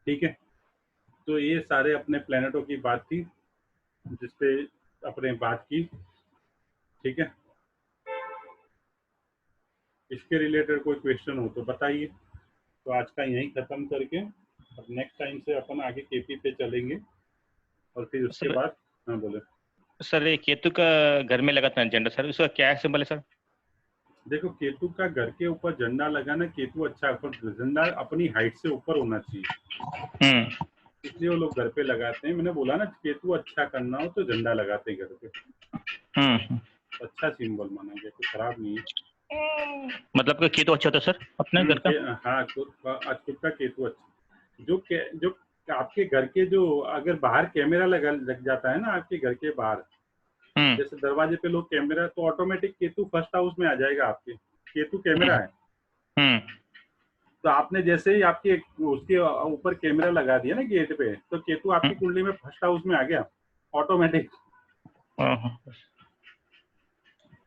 ठीक है, तो ये सारे अपने प्लैनेटों की बात थी जिसपे अपने बात की। ठीक है, इसके रिलेटेड कोई क्वेश्चन हो तो बताइए। तो आज का यहीं खत्म करके अब नेक्स्ट टाइम से अपन आगे केपी पे चलेंगे और फिर उसके बाद। हाँ बोले सर। ये केतु का घर में लगा था झंडा सर, उसका क्या सिंबल है सर? देखो, केतु का घर के ऊपर झंडा लगाना, केतु अच्छा, झंडा अपनी हाइट से ऊपर होना चाहिए, इसलिए वो लोग घर पे लगाते हैं। मैंने बोला ना, केतु अच्छा करना हो तो झंडा लगाते हैं घर पे। अच्छा सिंबल माना गया, कोई खराब नहीं है। मतलब कि केतु अच्छा होता है सर अपने घर का? हाँ, खुद का केतु अच्छा। जो आपके घर के जो अगर बाहर कैमरा लग जाता है ना आपके घर के बाहर, जैसे दरवाजे पे लोग कैमरा, तो ऑटोमेटिक केतु 1st हाउस में आ जाएगा। आपके केतु कैमरा है, तो आपने जैसे ही आपके उसके ऊपर कैमरा लगा दिया ना गेट पे, तो केतु आपकी कुंडली में 1st हाउस में आ गया ऑटोमेटिक।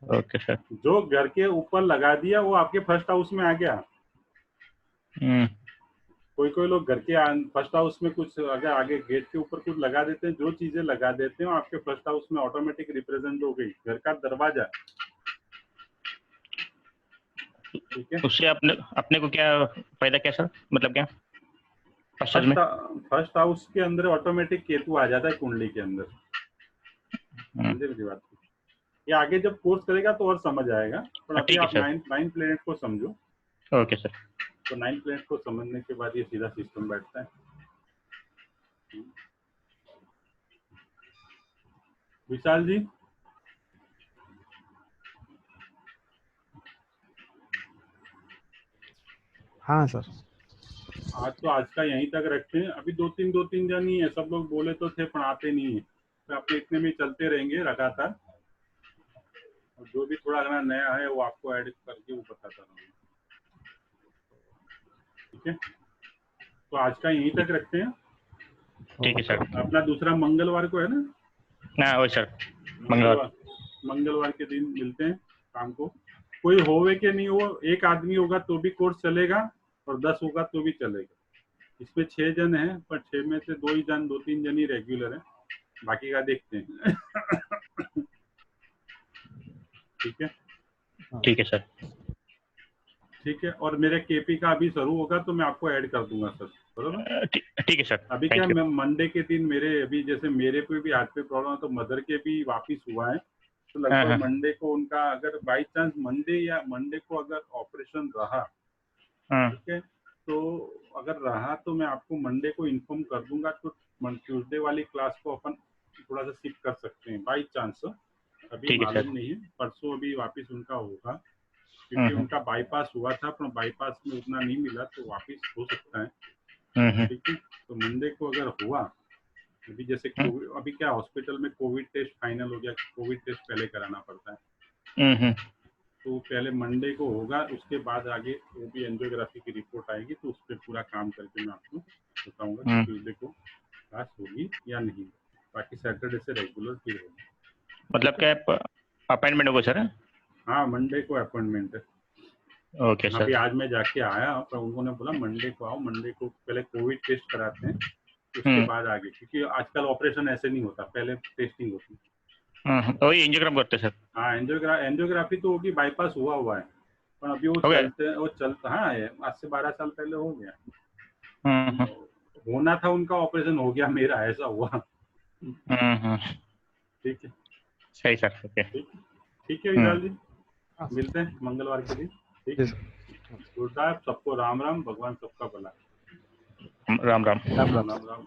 Okay sir. जो घर के ऊपर लगा दिया वो आपके 1st हाउस में आ गया। कोई लोग घर के 1st हाउस में कुछ अगर आगे गेट के ऊपर कुछ लगा देते हैं, जो चीजें लगा देते हैं आपके 1st हाउस में ऑटोमेटिक रिप्रेजेंट हो गई। घर का दरवाजा, ठीक है, उससे अपने को क्या फायदा, क्या सर, मतलब क्या? 1st हाउस के अंदर ऑटोमेटिक केतु आ जाता है कुंडली के अंदर। समझे मेरी बात? ये आगे जब कोर्स करेगा तो और समझ आएगा, पर अभी आप 9 प्लेनेट को समझो। Okay sir. तो 9 प्लेनेट को समझने के बाद ये सीधा सिस्टम बैठता है। विशाल जी, हाँ सर। आज का यहीं तक रखते हैं। अभी 2-3 जन ही है, सब लोग बोले तो थे पर आते नहीं है, तो आपके इतने में चलते रहेंगे लगातार। और जो भी थोड़ा नया है वो आपको ऐड करके वो बताता रहूँगा। ठीक है, तो आज का यहीं तक रखते हैं। ठीक है सर। अपना दूसरा मंगलवार को है ना? वही सर, मंगलवार। मंगलवार के दिन मिलते हैं शाम को। कोई होवे के नहीं हो, एक आदमी होगा तो भी कोर्स चलेगा और 10 होगा तो भी चलेगा। इसमें 6 जन हैं, पर 6 में से 2 ही जन, 2-3 जन ही रेगुलर हैं, बाकी का देखते हैं। ठीक है, ठीक है सर। ठीक है। और मेरे केपी का अभी शुरू होगा तो मैं आपको ऐड कर दूंगा सर, बरोबर। ठीक है सर। अभी क्या, मैं मंडे के दिन मेरे अभी जैसे मेरे पे भी हाथ पे प्रॉब्लम है तो मदर के भी वापिस हुआ है, तो लगभग मंडे को उनका अगर बाई चांस मंडे को अगर ऑपरेशन रहा, ठीक है, तो अगर रहा तो मैं आपको मंडे को इन्फॉर्म कर दूंगा, तो ट्यूसडे वाली क्लास को अपन थोड़ा सा शिफ्ट कर सकते हैं बाई चांस। अभी मालूम नहीं है, परसों अभी वापस उनका होगा, क्योंकि उनका बाईपास हुआ था, पर बाईपास में उतना नहीं मिला तो वापस हो सकता है। ठीक है, तो मंडे को अगर हुआ, अभी जैसे कोविड, अभी क्या हॉस्पिटल में कोविड टेस्ट फाइनल हो गया, कोविड टेस्ट पहले कराना पड़ता है, तो पहले मंडे को होगा, उसके बाद आगे वो भी एंजियोग्राफी की रिपोर्ट आएगी, तो उस पर पूरा काम करके मैं आपको बताऊंगा कि ट्यूसडे को क्लास होगी या नहीं। बाकी सैटरडे से रेगुलर फिर होगी। मतलब क्या अपॉइंटमेंट होगा सर? हाँ, मंडे को अपॉइंटमेंट है। Okay sir. अभी आज मैं जाके आया, पर उन्होंने बोला मंडे को आओ, मंडे को पहले कोविड टेस्ट कराते हैं, उसके बाद आगे, क्योंकि आजकल ऑपरेशन ऐसे नहीं होता, पहले टेस्टिंग होती है। वही एंजियोग्राम करते सर? हाँ, एंजियोग्राफी तो होगी, बाईपास हुआ है, पर अभी वो चलता, हाँ, आज से 12 साल पहले हो गया। होना था उनका ऑपरेशन, हो गया मेरा, ऐसा हुआ। ठीक है, सही सर। ओके, ठीक है विशाल जी, मिलते हैं मंगलवार के दिन। ठीक है, गुड नाइट सबको, राम राम, भगवान सबका भला। राम राम। राम राम।